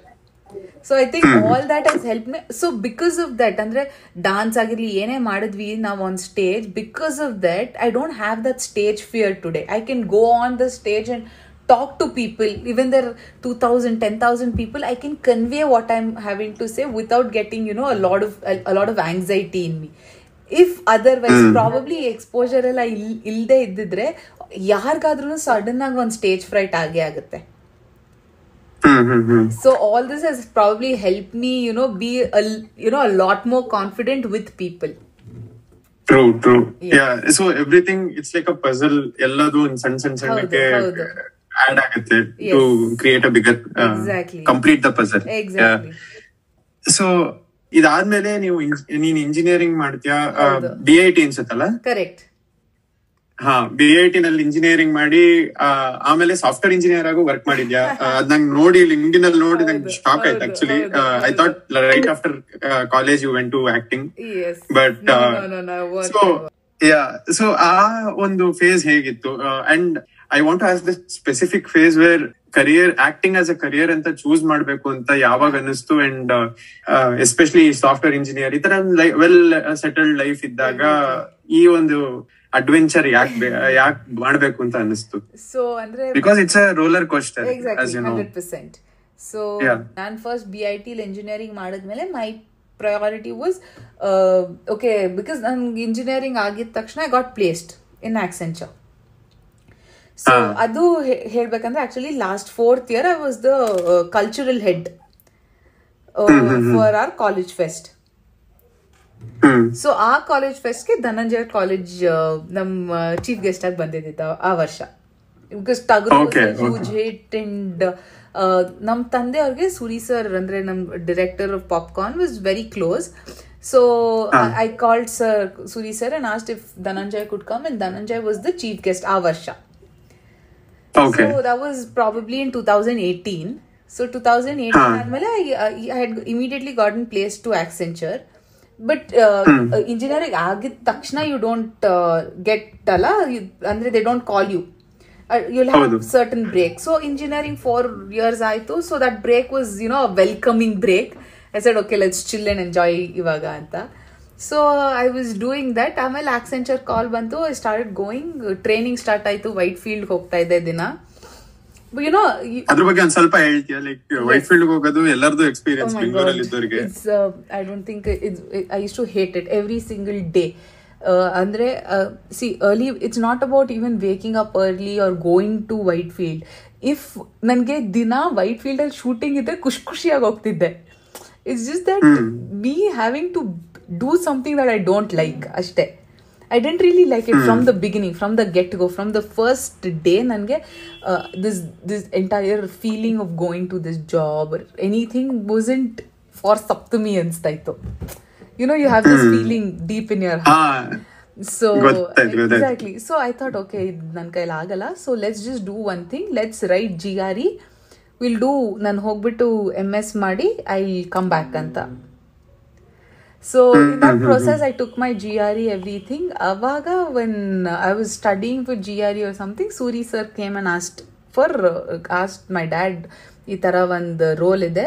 So I think all that has helped me. So because of that ಅಂದ್ರೆ dance ಆಗಿರ್ಲಿ ಏನೇ ಮಾಡಿದ್ವಿ ನಾವು on stage, because of that I don't have that stage fear today. I can go on the stage and talk to people, even there are 2,000 10,000 people. I can convey what I'm having to say without getting a lot of anxiety in me. If otherwise probably exposure ಎಲ್ಲ ಇಲ್ಲದೆ ಇದ್ದಿದ್ರೆ ಯಾರಿಗಾದ್ರೂ sudden ಆಗಿ ಒಂದು stage freight ಆಗೇ ಆಗುತ್ತೆ. So all this has probably helped me be a lot more confident with people. True. Yeah, so everything it's like a puzzle. ಎಲ್ಲದು ಸಣ್ಣ add ಆಗುತ್ತೆ to create a bigger complete the puzzle. Exactly. So ಇದಾದ್ಮೇಲೆ ನೀನು engineering ಮಾಡ್ತೀಯಾ, BIT ಅನ್ಸುತ್ತಲ್ಲ? Correct. BIT ನಲ್ಲಿ engineering ಮಾಡಿ ಆಮೇಲೆ software engineer ಆಗು ವರ್ಕ್ ಮಾಡಿದ್ಯಾ? ಅದ್ ನಂಗೆ ನೋಡಿ ಲಿಂಕ್ಡ್ಇನ್ ಅಲ್ಲಿ ನೋಡಿ ನಂಗೆ ಶಾಕ್ ಆಯ್ತು actually. I thought right after college you went to acting, but so ಆ ಒಂದು ಫೇಸ್ ಹೇಗಿತ್ತು? And I want to ask the specific phase where career, acting as a career ಅಂತ ಚೂಸ್ ಮಾಡ್ಬೇಕು ಅಂತ ಯಾವಾಗ ಅನಿಸ್ತು? ಅಂಡ್ ಎಸ್ಪೆಷಲಿ ಸಾಫ್ಟ್ವೇರ್ ಇಂಜಿನಿಯರ್ ಈ ತರ ವೆಲ್ ಸೆಟಲ್ಡ್ ಲೈಫ್ ಇದ್ದಾಗ ಈ ಒಂದು ಅಡ್ವೆಂಚರ್ ಯಾಕೆ ಮಾಡ್ಬೇಕು ಅಂತ ಅನಿಸ್ತು? ಸೊ ಅಂದ್ರೆ because it's a roller coaster. Exactly 100%. So ನಾನು ಫಸ್ಟ್ BIT ಇಂಜಿನಿಯರಿಂಗ್ ಮಾಡಿದ್ಮೇಲೆ ಮೈ ಪ್ರಯಾರಿಟಿ ವಾಸ್ ಓಕೆ, ಬಿಕಾಸ್ ನನ್ಗೆ ಇಂಜಿನಿಯರಿಂಗ್ ಆಗಿದ ತಕ್ಷಣ I got placed in Accenture. So ಅದು ಹೇಳ್ಬೇಕಂದ್ರೆ actually last 4th year I was the cultural head for our college fest. So ಆ college ಫೆಸ್ಟ್ಗೆ Dhananjaya college ನಮ್ಮ chief guest ಆಗಿ ಬಂದಿದ್ದ ಆ ವರ್ಷ. Because huge hit. ಅಂಡ್ ನಮ್ ತಂದೆ ಅವ್ರಿಗೆ ಸೂರಿ ಸರ್ ಅಂದ್ರೆ ನಮ್ director of popcorn was very close. So I called sir Suri sir and asked if Dhananjaya could come, and Dhananjaya was the chief guest ಆ ವರ್ಷ. So that was probably in 2018. So 2018 ಆದ್ಮೇಲೆ I had immediately gotten placed to Accenture. But engineering ಆಗಿದ ತಕ್ಷಣ you don't get ಅಲ್ಲ, ಅಂದ್ರೆ they don't call you. You'll have certain break. So engineering 4 years ಆಯ್ತು. So that break was, a welcoming break. I said okay, let's chill and enjoy ಇವಾಗ ಅಂತ. So I was doing that. ಆಮೇಲೆ Accenture ಕಾಲ್ ಬಂತು. I started going. Training start ಆಯ್ತು. White field ಹೋಗ್ತಾ ಇದ್ದೆ ದಿನ. ಅದ್ರ ಬಗ್ಗೆ ಒಂದ್ ಸ್ವಲ್ಪ ಹೇಳ್ತೀಯಾ? ಲೈಕ್ ವೈಟ್ ಫೀಲ್ಡ್ ಹೋಗೋದು ಎಲ್ಲರದು ಎಕ್ಸ್ಪೀರಿಯನ್ಸ್ ಬೆಂಗಳೂರಲ್ಲಿ ಇದ್ದವರಿಗೆ. I don't think I used to hate it every single day. ಅಂದ್ರೆ see early, it's not about even waking up early or going to Whitefield. If ನನಗೆ ದಿನ ವೈಟ್ ಫೀಲ್ಡ್ ಅಲ್ಲಿ ಶೂಟಿಂಗ್ ಇದ್ರೆ ಖುಷಿಯಾಗಿ ಹೋಗ್ತಿದ್ದೆ. It's just that me having to do something that I don't like ಅಷ್ಟೇ. I didn't really like it from the beginning, from the get-go, from the first day. ನನಗೆ this entire feeling of going to this job or anything wasn't for Sapthami ಅನ್ಸ್ತಾ ಇತ್ತು. You have this feeling deep in your heart. So exactly. So I thought okay, ನನ್ನ ಕೈಲಿ ಆಗಲ್ಲ. So let's just do one thing. Let's write GRE. We'll do, ನಾನು ಹೋಗ್ಬಿಟ್ಟು MS ಮಾಡಿ I'll come back ಅಂತ. So in that process I took my GRE, everything. Avaga when I was studying for GRE or something, Suri sir came and asked my dad, ಈ ತರ ಒಂದು roll ಇದೆ,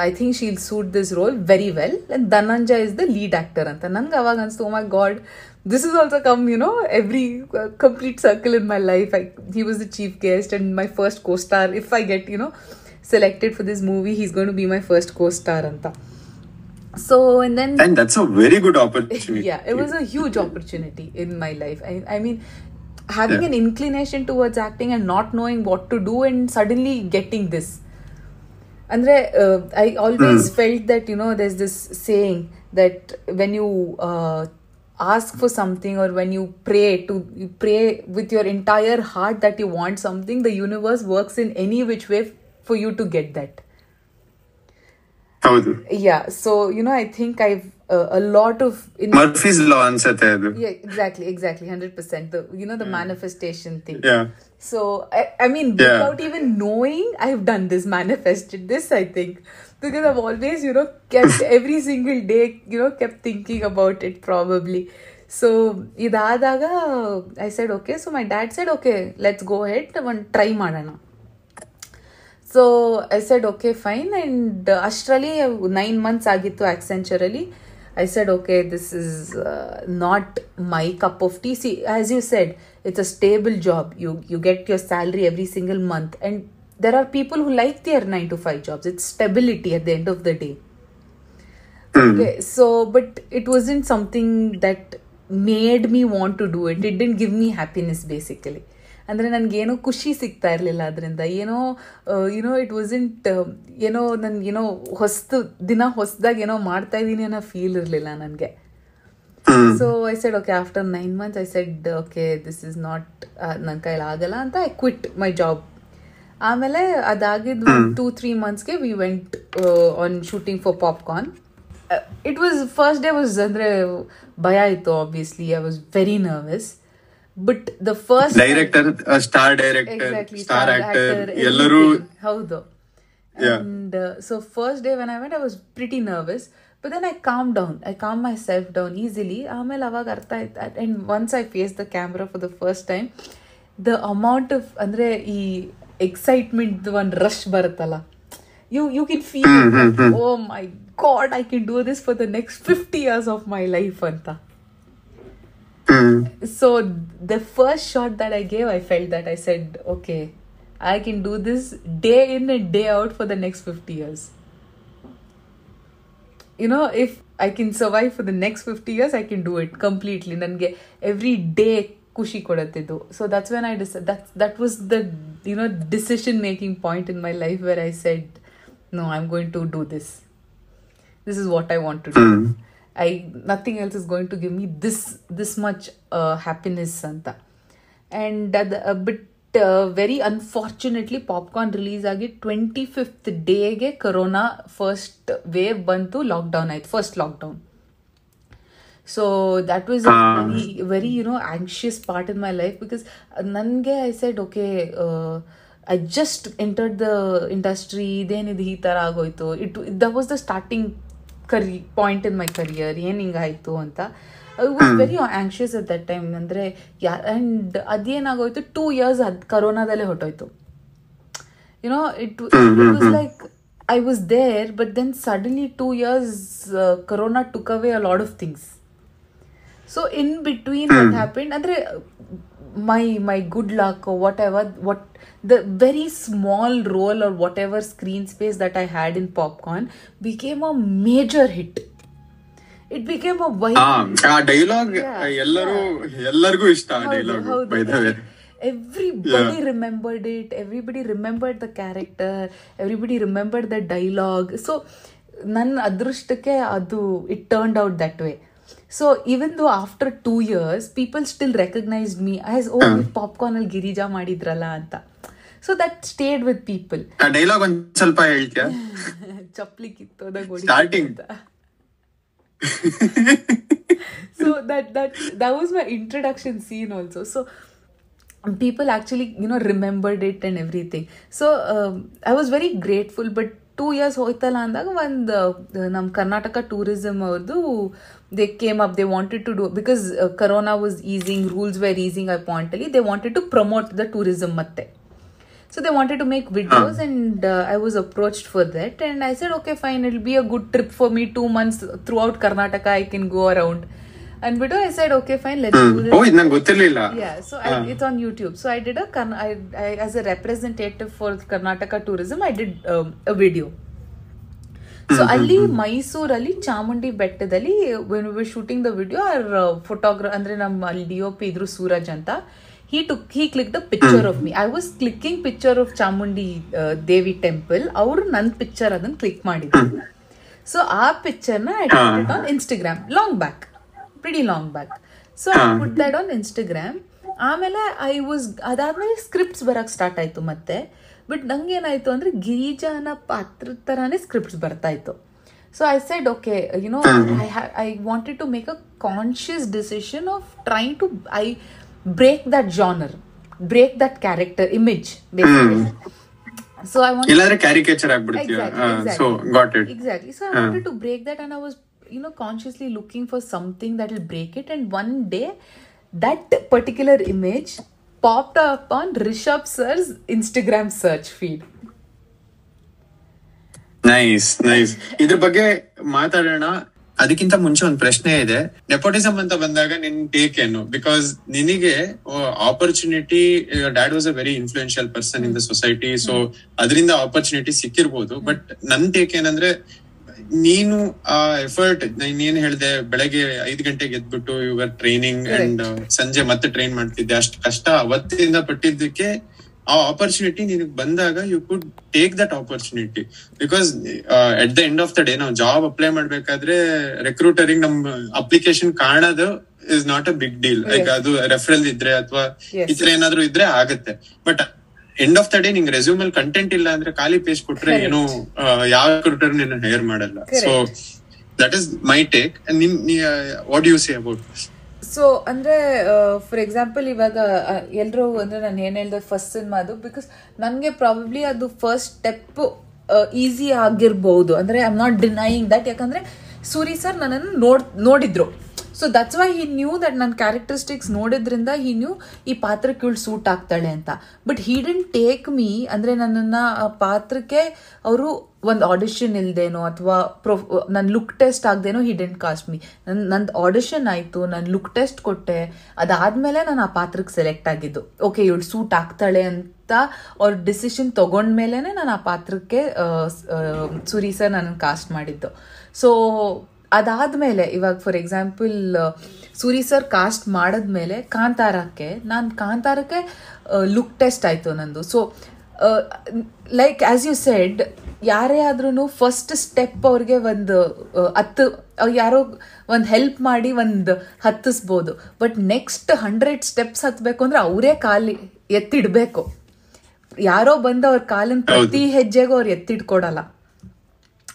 I think she'll suit this role very well, and Dhananjay is the lead actor ಅಂತ. ನಂಗೆ ಅವಾಗ ಅನ್ಸ್ತು, oh my god, this is also come, every complete circle in my life. He was the chief guest and my first co-star. If I get, selected for this movie, he's going to be my first co-star anta. So and that's a very good opportunity. Yeah, it was a huge opportunity in my life. I mean, having an inclination towards acting and not knowing what to do and suddenly getting this. Andre, I always felt that, there's this saying that when you ask for something or when you pray with your entire heart that you want something, the universe works in any which way for you to get that. Yeah, so I think I've a lot of Murphy's law ansate adu. Yeah, exactly 100%. The manifestation thing. Yeah. So I mean, without even knowing, I've done this, manifested this, I think, because I've always kept every single day kept thinking about it probably. So idadaga I said okay. So my dad said okay, let's go ahead and try madana. So I said okay, fine. And Australia 9 months agittu Accenture ali. I said okay, this is not my cup of tea. See, as you said, it's a stable job. You get your salary every single month, and there are people who like their 9 to 5 jobs. It's stability at the end of the day. Okay, so but it wasn't something that made me want to do it. It didn't give me happiness basically. ಅಂದರೆ ನನಗೇನೋ ಖುಷಿ ಸಿಗ್ತಾ ಇರಲಿಲ್ಲ ಅದರಿಂದ. It wasn't ನನ್ಗೇನೋ ಹೊಸದಾಗಿ ಏನೋ ಮಾಡ್ತಾ ಇದ್ದೀನಿ ಅನ್ನೋ ಫೀಲ್ ಇರಲಿಲ್ಲ ನನಗೆ. So I said okay, after 9 months I said okay, this is not, ನನ್ನ ಕೈಲಿ ಆಗಲ್ಲ ಅಂತ ಐ ಕ್ವಿಟ್ ಮೈ ಜಾಬ್. ಆಮೇಲೆ ಅದಾಗಿದ್ದು 2-3 monthsಗೆ we went on shooting for Popcorn. It was first day was ಅಂದರೆ ಭಯ ಇತ್ತು obviously. I was very nervous. But the first director, star director, star actor ಎಲ್ಲರೂ ಹೌದು. And so first day when I went, I was pretty nervous, but then I calmed myself down easily. ಆಮೇಲೆ ಅವಾಗ ಅರ್ಥ ಆಯ್ತು, and once I faced the camera for the first time, the amount of ಅಂದ್ರೆ ಈ excitement ಒಂದು rush ಬರುತ್ತಲ್ಲ, you can feel it, like, oh my god, I can do this for the next 50 years of my life ಅಂತ. So the first shot that I gave, I felt that I said, okay, I can do this day in and day out for the next 50 years. You know, if I can survive for the next 50 years, I can do it completely. Nange every day kushi kodattidu. So that's when I decided, that was the, you know, decision making point in my life where I said, no, I'm going to do this. This is what I want to do. Nothing else is going to give me this much happiness anta. And but very unfortunately popcorn release ಆಗಿ 25th ಡೇಗೆ corona first wave ಬಂತು, lockdown ಆಯ್ತು, first lockdown. So that was a very you know anxious part in my life, because ನನಗೆ I said, okay, I just entered the industry, ಇದೇನಿದು ಈ ಥರ ಆಗೋಯ್ತು. that was the starting point in my career, ಏನು ಹಿಂಗಾಯ್ತು ಅಂತ. I was very anxious at that time. ಅಂದ್ರೆ and ಅದೇನಾಗೋಯ್ತು, 2 years ಕರೋನಾದಲ್ಲೇ ಹೊಟ್ಟೋಯ್ತು. You know, it was like I was there, but then suddenly 2 years corona took away a lot of things. So in between what happened, andre my good luck or whatever, what the very small role or whatever screen space that I had in Popcorn became a major hit. It became a dialogue ಎಲ್ಲರಿಗೂ ಇಷ್ಟ dialogue, by the way. Everybody remembered it. Everybody remembered the character. Everybody remembered the dialogue. So ನನ್ನ ಅದೃಷ್ಟಕ್ಕೆ ಅದು it turned out that way. So even though after 2 years people still recognized me as, oh, Popcorn ಅಲ್ಲಿ ಗಿರಿಜಾ ಮಾಡಿದ್ರಲ್ಲ ಅಂತ. So that stayed with people. ಆ dialogue ಒಂದು ಸ್ವಲ್ಪ ಹೇಳ್ತೀಯಾ? ಚಪ್ಲಿ ಕಿತ್ತೋದಾಗ starting. So that was my introduction scene also. So people actually, you know, remembered it and everything. So I was very grateful. But 2 years ಹೋಯ್ತಲ್ಲ ಅಂದಾಗ ಒಂದು ನಮ್ಮ ಕರ್ನಾಟಕ ಟೂರಿಸಂ ಅವ್ರದ್ದು they came up, they wanted to do, because corona was easing, rules were easing at point ಅಲ್ಲಿ, they wanted to promote the tourism ಮತ್ತೆ. So they wanted to make videos, and I was approached for that, and I said, okay, fine, it'll be a good trip for me, 2 months throughout Karnataka I can go around. And but I said, okay, fine, let's do this. Oh, ನಂಗೆ ಗೊತ್ತಿರಲಿಲ್ಲ. Yeah, so it's on YouTube. So I did I as a representative for Karnataka tourism, I did a video. So ಅಲ್ಲಿ ಮೈಸೂರಲ್ಲಿ ಚಾಮುಂಡಿ ಬೆಟ್ಟದಲ್ಲಿ when we were shooting the video, our photographer ಅಂದ್ರೆ ನಮ್ಮ ಅಲ್ಲಿ DOP ಇದ್ರು ಸೂರಜ್ ಅಂತ, he clicked a picture of me. I was clicking picture of Chamundi Devi temple, ಅವರು ನನ್ನ ಪಿಕ್ಚರ್ ಅದನ್ನ ಕ್ಲಿಕ್ ಮಾಡಿದ್ರು. ಸೊ ಆ ಪಿಕ್ಚರ್ನ I put it on Instagram pretty long back. So I put that on Instagram. ಆಮೇಲೆ ಅದಾದ್ಮೇಲೆ scripts ಬರಕ್ start ಆಯ್ತು ಮತ್ತೆ. ಬಟ್ ನಂಗೆ ಏನಾಯ್ತು ಅಂದ್ರೆ ಗಿರಿಜಾನ ಪಾತ್ರ ತರಾನೇ ಸ್ಕ್ರಿಪ್ಟ್ಸ್ ಬರ್ತಾ ಇತ್ತು. So I said, okay, you know, I wanted to make a conscious decision of trying to break that genre, break that character image, basically. So I wanted illare caricature agbiduttya. So got it. Exactly. So I wanted to break that, and I was, you know, consciously looking for something that will break it. And one day that particular image popped up on Rishab sir's Instagram search feed. Nice. ಇದ್ರ ಬಗ್ಗೆ ಮಾತಾಡೋಣ. ಅದಕ್ಕಿಂತ ಮುಂಚೆ ಒಂದು ಪ್ರಶ್ನೆ ಇದೆ. Nepotism ಅಂತ ಬಂದಾಗ ನಿನ್ ಟೇಕ್ ಏನು? ಬಿಕಾಸ್ ನಿನಗೆ opportunity, dad was a very influential person in the society, so ಅದರಿಂದ ಆಪರ್ಚುನಿಟಿ ಸಿಕ್ಕಿರ್ಬೋದು. ಬಟ್ ನನ್ ಟೇಕ್ ಏನಂದ್ರೆ, ನೀನು ಆ ಎಫರ್ಟ್, ನೀನ್ ಹೇಳ್ದೆ ಬೆಳಗ್ಗೆ 5 ಗಂಟೆಗೆ ಎದ್ಬಿಟ್ಟು ಯುವರ್ ಟ್ರೈನಿಂಗ್ ಅಂಡ್ ಸಂಜೆ ಮತ್ತೆ ಟ್ರೈನ್ ಮಾಡ್ತಿದ್ದೆ, ಅಷ್ಟು ಕಷ್ಟ ಅವತ್ತಿಂದ ಪಟ್ಟಿದ್ದಕ್ಕೆ ಆ ಆಪರ್ಚುನಿಟಿ ನಿನಗೆ ಬಂದಾಗ you could take that opportunity. Because at the end of the day ನಾವು ಜಾಬ್ ಅಪ್ಲೈ ಮಾಡ್ಬೇಕಾದ್ರೆ ರೆಕ್ರೂಟರಿಂಗ್ ನಮ್ ಅಪ್ಲಿಕೇಶನ್ ಕಾಣೋದು is not a big deal. Like ಅದು ರೆಫರಲ್ ಇದ್ರೆ ಅಥವಾ ಈ ತರ ಏನಾದ್ರು ಇದ್ರೆ ಆಗತ್ತೆ. But end of the day ನಿಂಗೆ ರೆಸ್ಯೂಮ್ ಅಲ್ಲಿ ಕಂಟೆಂಟ್ ಇಲ್ಲ ಅಂದ್ರೆ ಖಾಲಿ ಪೇಜ್ ಕೊಟ್ರೆ ಏನು ಯಾವ ರಿಕ್ರೂಟರ್ ನಿನ್ನ ಹೈರ್ ಮಾಡಲ್ಲ. So that is my take. What you say about this? So ಅಂದರೆ ಫಾರ್ ಎಕ್ಸಾಂಪಲ್ ಇವಾಗ ಎಲ್ಲರೂ ಅಂದರೆ ನಾನು ಏನು ಹೇಳಿದೆ ಫಸ್ಟ್ ಸಿನಿಮಾ ಅದು, ಬಿಕಾಸ್ ನನಗೆ ಪ್ರಾಬಬ್ಲಿ ಅದು ಫಸ್ಟ್ ಸ್ಟೆಪ್ ಈಸಿ ಆಗಿರ್ಬೋದು. ಅಂದರೆ I am not denying that, ಯಾಕಂದರೆ ಸೂರಿ ಸರ್ ನನ್ನನ್ನು ನೋಡಿದ್ರು. So that's why he knew that ನನ್ನ ಕ್ಯಾರೆಕ್ಟರಿಸ್ಟಿಕ್ಸ್ ನೋಡಿದ್ರಿಂದ ಹಿ ನ್ಯೂ ಈ ಪಾತ್ರಕ್ಕೆ ಇವಳು ಸೂಟ್ ಆಗ್ತಾಳೆ ಅಂತ. But he didn't take me, ಅಂದರೆ ನನ್ನನ್ನು ಆ ಪಾತ್ರಕ್ಕೆ ಅವರು ಒಂದು ಆಡಿಷನ್ ಇಲ್ದೇನೋ ಅಥವಾ ನನ್ನ ಲುಕ್ ಟೆಸ್ಟ್ ಆಗದೇನೋ ಹಿ ಡೆಂಟ್ ಕಾಸ್ಟ್ ಮೀ. ನಂದು ಆಡಿಷನ್ ಆಯಿತು, ನಾನು ಲುಕ್ ಟೆಸ್ಟ್ ಕೊಟ್ಟೆ, ಅದಾದಮೇಲೆ ನಾನು ಆ ಪಾತ್ರಕ್ಕೆ ಸೆಲೆಕ್ಟ್ ಆಗಿದ್ದು. ಓಕೆ ಇವಳು ಸೂಟ್ ಆಗ್ತಾಳೆ ಅಂತ ಅವ್ರ ಡಿಸಿಷನ್ ತೊಗೊಂಡ್ಮೇಲೆ ನಾನು ಆ ಪಾತ್ರಕ್ಕೆ ಸೂರಿ ಸರ್ ನನ್ನನ್ನು ಕಾಸ್ಟ್ ಮಾಡಿದ್ದು. ಸೊ ಅದಾದಮೇಲೆ ಇವಾಗ for example Suri sir cast ಮಾಡಿದ್ಮೇಲೆ ಕಾಂತಾರಕ್ಕೆ ಲುಕ್ ಟೆಸ್ಟ್ ಆಯಿತು ನಂದು. So like as you said, ಯಾರೇ ಆದ್ರೂ ಫಸ್ಟ್ ಸ್ಟೆಪ್ ಅವ್ರಿಗೆ ಒಂದು ಯಾರೋ ಒಂದು ಹೆಲ್ಪ್ ಮಾಡಿ ಒಂದು ಹತ್ತಿಸ್ಬೋದು. ಬಟ್ ನೆಕ್ಸ್ಟ್ 100 ಸ್ಟೆಪ್ಸ್ ಹತ್ತಬೇಕು ಅಂದರೆ ಅವರೇ ಕಾಲು ಎತ್ತಿಡಬೇಕು. ಯಾರೋ ಬಂದು ಅವ್ರ ಕಾಲಿನ ಪ್ರತಿ ಹೆಜ್ಜೆಗೂ ಅವ್ರು ಎತ್ತಿಡ್ಕೊಡಲ್ಲ,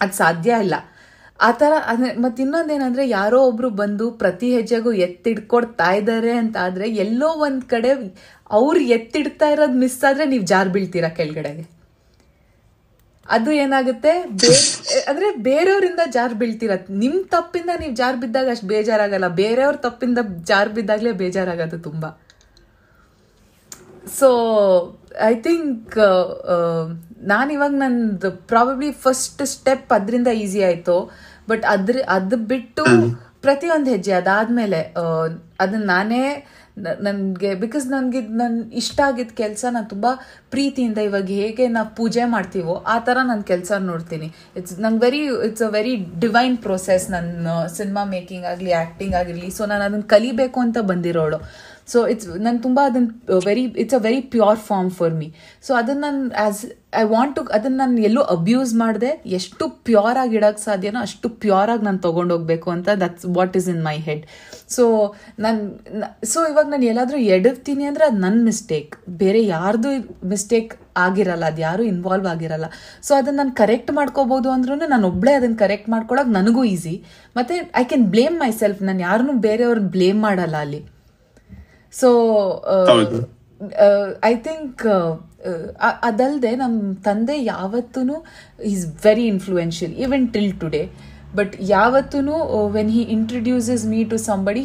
ಅದು ಸಾಧ್ಯ ಇಲ್ಲ. ಆ ಥರ ಮತ್ತು ಇನ್ನೊಂದೇನಂದರೆ, ಯಾರೋ ಒಬ್ರು ಬಂದು ಪ್ರತಿ ಹೆಜ್ಜೆಗೂ ಎತ್ತಿಡ್ಕೊಡ್ತಾ ಇದ್ದಾರೆ ಅಂತ ಆದರೆ ಎಲ್ಲೋ ಒಂದು ಕಡೆ ಅವ್ರು ಎತ್ತಿಡ್ತಾ ಇರೋದು ಮಿಸ್ ಆದರೆ ನೀವು ಜಾರು ಬೀಳ್ತೀರಾ ಕೆಳಗಡೆಗೆ. ಅದು ಏನಾಗುತ್ತೆ, ಅಂದರೆ ಬೇರೆಯವರಿಂದ ಜಾರು ಬೀಳ್ತೀರ. ನಿಮ್ಮ ತಪ್ಪಿಂದ ನೀವು ಜಾರು ಬಿದ್ದಾಗ ಅಷ್ಟು ಬೇಜಾರಾಗಲ್ಲ, ಬೇರೆಯವ್ರ ತಪ್ಪಿಂದ ಜಾರು ಬಿದ್ದಾಗಲೇ ಬೇಜಾರಾಗೋದು ತುಂಬ. ಸೊ ಐ ಥಿಂಕ್ ನಾನಿವಾಗ ನಂದು ಪ್ರಾಬಬ್ಲಿ ಫಸ್ಟ್ ಸ್ಟೆಪ್ ಅದರಿಂದ ಈಸಿ ಆಯಿತು. ಬಟ್ ಅದು ಬಿಟ್ಟು ಪ್ರತಿಯೊಂದು ಹೆಜ್ಜೆ ಅದಾದಮೇಲೆ ಅದನ್ನ ನಾನೇ ನನಗೆ, ಬಿಕಾಸ್ ನನಗೆ ಇಷ್ಟ ಆಗಿದ್ದ ಕೆಲಸ ನಾನು ತುಂಬ ಪ್ರೀತಿಯಿಂದ, ಇವಾಗ ಹೇಗೆ ನಾವು ಪೂಜೆ ಮಾಡ್ತೀವೋ ಆ ಥರ ನಾನು ಕೆಲಸ ನೋಡ್ತೀನಿ. It's a very divine process ನನ್ನ ಸಿನಿಮಾ ಮೇಕಿಂಗ್ ಆಗಲಿ ಆ್ಯಕ್ಟಿಂಗ್ ಆಗಿರಲಿ. ಸೊ ನಾನು ಅದನ್ನು ಕಲಿಬೇಕು ಅಂತ ಬಂದಿರೋಳು. ಸೊ ನಾನು ತುಂಬ it's a very pure form for me. So ಅದನ್ನು ನಾನು ಅದನ್ನು ನಾನು ಎಲ್ಲೂ ಅಬ್ಯೂಸ್ ಮಾಡಿದೆ. ಎಷ್ಟು ಪ್ಯೂರ್ ಆಗಿ ಇಡೋಕ್ಕೆ ಸಾಧ್ಯನೋ ಅಷ್ಟು ಪ್ಯೂರ್ ಆಗಿ ನಾನು ತೊಗೊಂಡೋಗ್ಬೇಕು ಅಂತ, that's what is in my head. So ಇವಾಗ ನಾನು ಎಲ್ಲಾದರೂ ಎಡವ್ತೀನಿ ಅಂದರೆ ಅದು ನನ್ನ ಮಿಸ್ಟೇಕ್, ಬೇರೆ ಯಾರ್ದು ಮಿಸ್ಟೇಕ್ ಆಗಿರಲ್ಲ, ಅದು ಯಾರೂ ಇನ್ವಾಲ್ವ್ ಆಗಿರಲ್ಲ. ಸೊ ಅದನ್ನು ನಾನು ಕರೆಕ್ಟ್ ಮಾಡ್ಕೋಬೋದು ಅಂದ್ರೂ ನಾನು ಒಬ್ಬಳೇ ಅದನ್ನು ಕರೆಕ್ಟ್ ಮಾಡ್ಕೊಳಕ್ಕೆ ನನಗೂ ಈಸಿ. ಮತ್ತು I can blame my self, ನಾನು ಯಾರನ್ನೂ ಬೇರೆಯವ್ರನ್ನ ಬ್ಲೇಮ್ ಮಾಡಲ್ಲ ಅಲ್ಲಿ. ಸೊ ಐ ಥಿಂಕ್ ಅದಲ್ಲದೆ ನಮ್ಮ ತಂದೆ ಯಾವತ್ತೂ is very influential even till today. But ಯಾವತ್ತೂ when he introduces me to somebody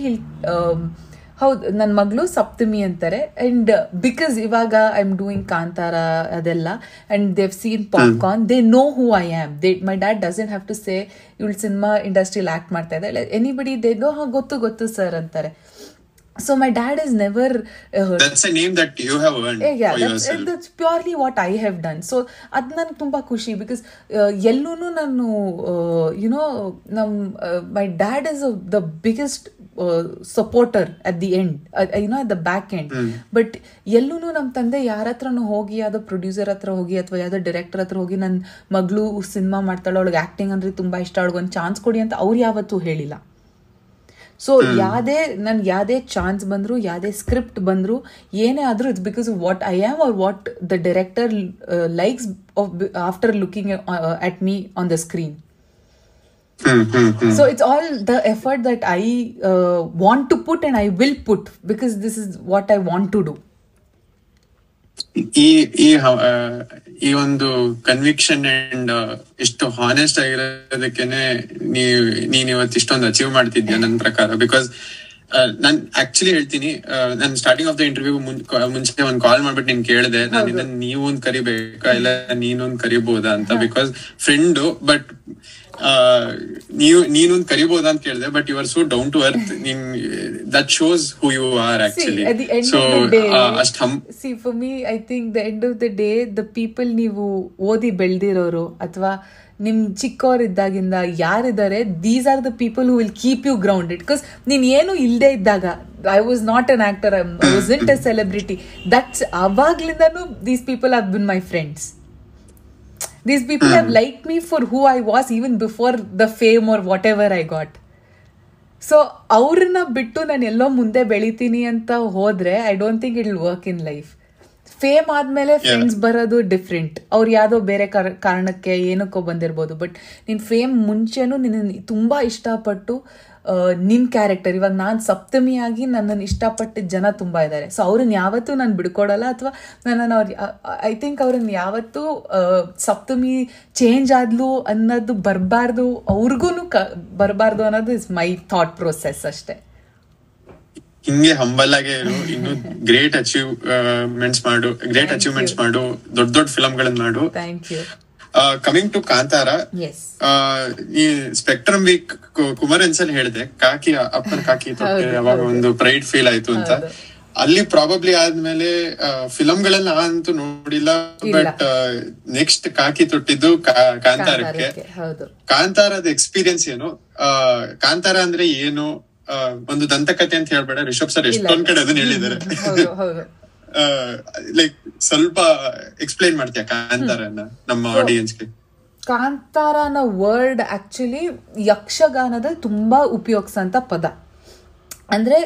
ಹೌದು ನನ್ನ ಮಗಳು ಸಪ್ತಮಿ ಅಂತಾರೆ. ಆ್ಯಂಡ್ ಬಿಕಾಸ್ ಇವಾಗ ಐ ಆಮ್ ಡೂಯಿಂಗ್ ಕಾಂತಾರ ಅದೆಲ್ಲ, and they've seen Popcorn, they know who I am. My dad doesn't have to say ಇವಳು ಸಿನಿಮಾ ಇಂಡಸ್ಟ್ರಿಯಲ್ಲಿ ಆ್ಯಕ್ಟ್ ಮಾಡ್ತಾ ಇದೆ, ಎನಿಬಡಿ ದೇ ನೋ, ಗೊತ್ತು ಸರ್ ಅಂತಾರೆ. So my dad has never that's a name that you have earned for yourself. That's purely what I have done. So ad nan tumba khushi, because ellunu nanu my dad is the biggest supporter at the end, at the back end. But ellunu nam tande ಯಾರ ಹತ್ರನೂ ಹೋಗಿ, ಯಾವುದೋ producer ಹತ್ರ ಹೋಗಿ ಅಥವಾ ಯಾವುದೋ director ಹತ್ರ ಹೋಗಿ ನನ್ನ ಮಗಳು ಸಿನಿಮಾ ಮಾಡ್ತಾಳೆ, ಅವಳಿಗೆ ಆ್ಯಕ್ಟಿಂಗ್ ಅಂದರೆ ತುಂಬ ಇಷ್ಟ, ಅವಳಿಗೊಂದು ಚಾನ್ಸ್ ಕೊಡಿ ಅಂತ ಅವ್ರು ಯಾವತ್ತೂ ಹೇಳಿಲ್ಲ. ಸೊ ಯಾವುದೇ ಚಾನ್ಸ್ ಬಂದರೂ, ಯಾವುದೇ ಸ್ಕ್ರಿಪ್ಟ್ ಬಂದರೂ, ಏನೇ ಆದರೂ it's because of what I am or what the director likes after looking at me on the screen. So it's all the effort that I want to put and I will put, because this is what I want to do. ಈ ಒಂದು conviction and ಇಷ್ಟು honest ಆಗಿರೋದಕ್ಕೇನೆ ನೀನ್ ಇವತ್ತು ಇಷ್ಟೊಂದು achieve ಮಾಡ್ತಿದ್ಯಾ ನನ್ನ ಪ್ರಕಾರ. Because non actually ಹೇಳ್ತೀನಿ, ನಾನು ಸ್ಟಾರ್ಟಿಂಗ್ ಆಫ್ ದ ಇಂಟರ್ವ್ಯೂ ಮುಂಚೆ ಒಂದ್ ಕಾಲ್ ಮಾಡ್ಬಿಟ್ಟು ನೀನ್ ಕೇಳಿದೆ, ನಾನು ಇದನ್ನ ನೀವೊಂದ್ ಕರಿಬೇಕಾ ಇಲ್ಲ ನೀನೊಂದ್ ಕರಿಬೋದಾ ಅಂತ. ಬಿಕಾಸ್ ಫ್ರೆಂಡು, ಬಟ್ ನೀನೊಂದ್ ಕರಿಬೋದಾ ಅಂತ ಕೇಳಿದೆ. But you are so down to earth. That shows who you are actually. See, for me, I think the end of the day, the people ನೀವು ಓದಿ ಬೆಳ್ದಿರೋರು ಅಥವಾ ನಿಮ್ ಚಿಕ್ಕವರಿದ್ದಾಗಿಂದ ಯಾರಿದ್ದಾರೆ, these are the people who will keep you grounded. Because ನೀನ್ ಏನು ಇಲ್ಲದೆ ಇದ್ದಾಗ, I was not an actor, I wasn't a celebrity, that's ಅವಾಗ್ಲಿಂದನೂ these people have been my friends. These people have liked me for who I was even before the fame or whatever I got. So ಅವ್ರನ್ನ ಬಿಟ್ಟು ನಾನು ಎಲ್ಲೋ ಮುಂದೆ ಬೆಳಿತೀನಿ ಅಂತ ಹೋದ್ರೆ I don't think it will work in life. Fame ಆದ್ಮೇಲೆ friends ಬರೋದು different. ಅವ್ರು ಯಾವುದೋ ಬೇರೆ ಕಾರಣಕ್ಕೆ ಏನಕ್ಕೋ ಬಂದಿರ್ಬೋದು. ಬಟ್ ನಿನ್ ಫೇಮ್ ಮುಂಚೆನೂ ನಿನ್ನ ತುಂಬಾ ಇಷ್ಟಪಟ್ಟು ನಿನ್ ಕ್ಯಾರೆಕ್ಟರ್, ಇವಾಗ ನಾನು ಸಪ್ತಮಿಯಾಗಿ ನನ್ನನ್ನು ಇಷ್ಟಪಟ್ಟಿದ್ದ ಜನ ತುಂಬಾ ಇದ್ದಾರೆ. ಸೊ ಅವ್ರನ್ನ ಯಾವತ್ತೂ ನಾನು ಬಿಡ್ಕೊಡಲ್ಲ, ಅಥವಾ ನನ್ನನ್ನು ಐ ಥಿಂಕ್ ಅವ್ರನ್ನ ಯಾವತ್ತೂ ಸಪ್ತಮಿ ಚೇಂಜ್ ಆದ್ಲು ಅನ್ನೋದು ಬರಬಾರ್ದು, ಅವ್ರಿಗೂ ಬರಬಾರ್ದು ಅನ್ನೋದು ಇಸ್ ಮೈ ಥಾಟ್ ಪ್ರೊಸೆಸ್ ಅಷ್ಟೇ. ಹಿಂಗೆ ಹಂಬಲ್ ಆಗೇ ಇರು, ಇನ್ನು ಗ್ರೇಟ್ ಅಚೀವ್ಮೆಂಟ್ಸ್ ಮಾಡು, ದೊಡ್ಡ ದೊಡ್ಡ ಫಿಲಮ್ ಗಳನ್ನ ಮಾಡು. Thank you. Coming to Kantara, ಈ ಸ್ಪೆಕ್ಟ್ರಮ್ ವೀಕ್ ಕುಮಾರನ್ಸ್ ಅಲ್ಲಿ ಹೇಳಿದೆ, ಕಾಕಿ ಅಪ್ಪನ ಕಾಕಿ ಅವಾಗ ಒಂದು ಪ್ರೈಡ್ ಫೀಲ್ ಆಯ್ತು ಅಂತ. ಅಲ್ಲಿ ಪ್ರಾಬಬ್ಲಿ ಆದ್ಮೇಲೆ ಫಿಲಮ್ ಗಳನ್ನ ನಾನಂತೂ ನೋಡಿಲ್ಲ, ಬಟ್ ನೆಕ್ಸ್ಟ್ ಕಾಕಿ ತೊಟ್ಟಿದ್ದು ಕಾಂತಾರಕ್ಕೆ. ಕಾಂತಾರದ ಎಕ್ಸ್ಪೀರಿಯನ್ಸ್ ಏನು, ಕಾಂತಾರ ಅಂದ್ರೆ ಏನು, ಒಂದು ದಂತಕಥೆ ಅಂತ ಹೇಳ್ಬೇಡ, ರಿಷಬ್ ಸರ್ ಎಷ್ಟೊಂದ್ ಕಡೆ ಅದನ್ನ ಹೇಳಿದ್ದಾರೆ. ಲೈಕ್ ಸ್ವಲ್ಪ ಎಕ್ಸ್ಪ್ಲೈನ್ ಮಾಡ್ತೀಯ ಕಾಂತಾರನ ನಮ್ಮ ಆಡಿಯನ್ಸ್ಗೆ? ಕಾಂತಾರ ಅನ್ನೋ ವರ್ಡ್ ಆಕ್ಚುಲಿ ಯಕ್ಷಗಾನದಲ್ಲಿ ತುಂಬಾ ಉಪಯೋಗಿಸಂತ ಪದ. ಅಂದ್ರೆ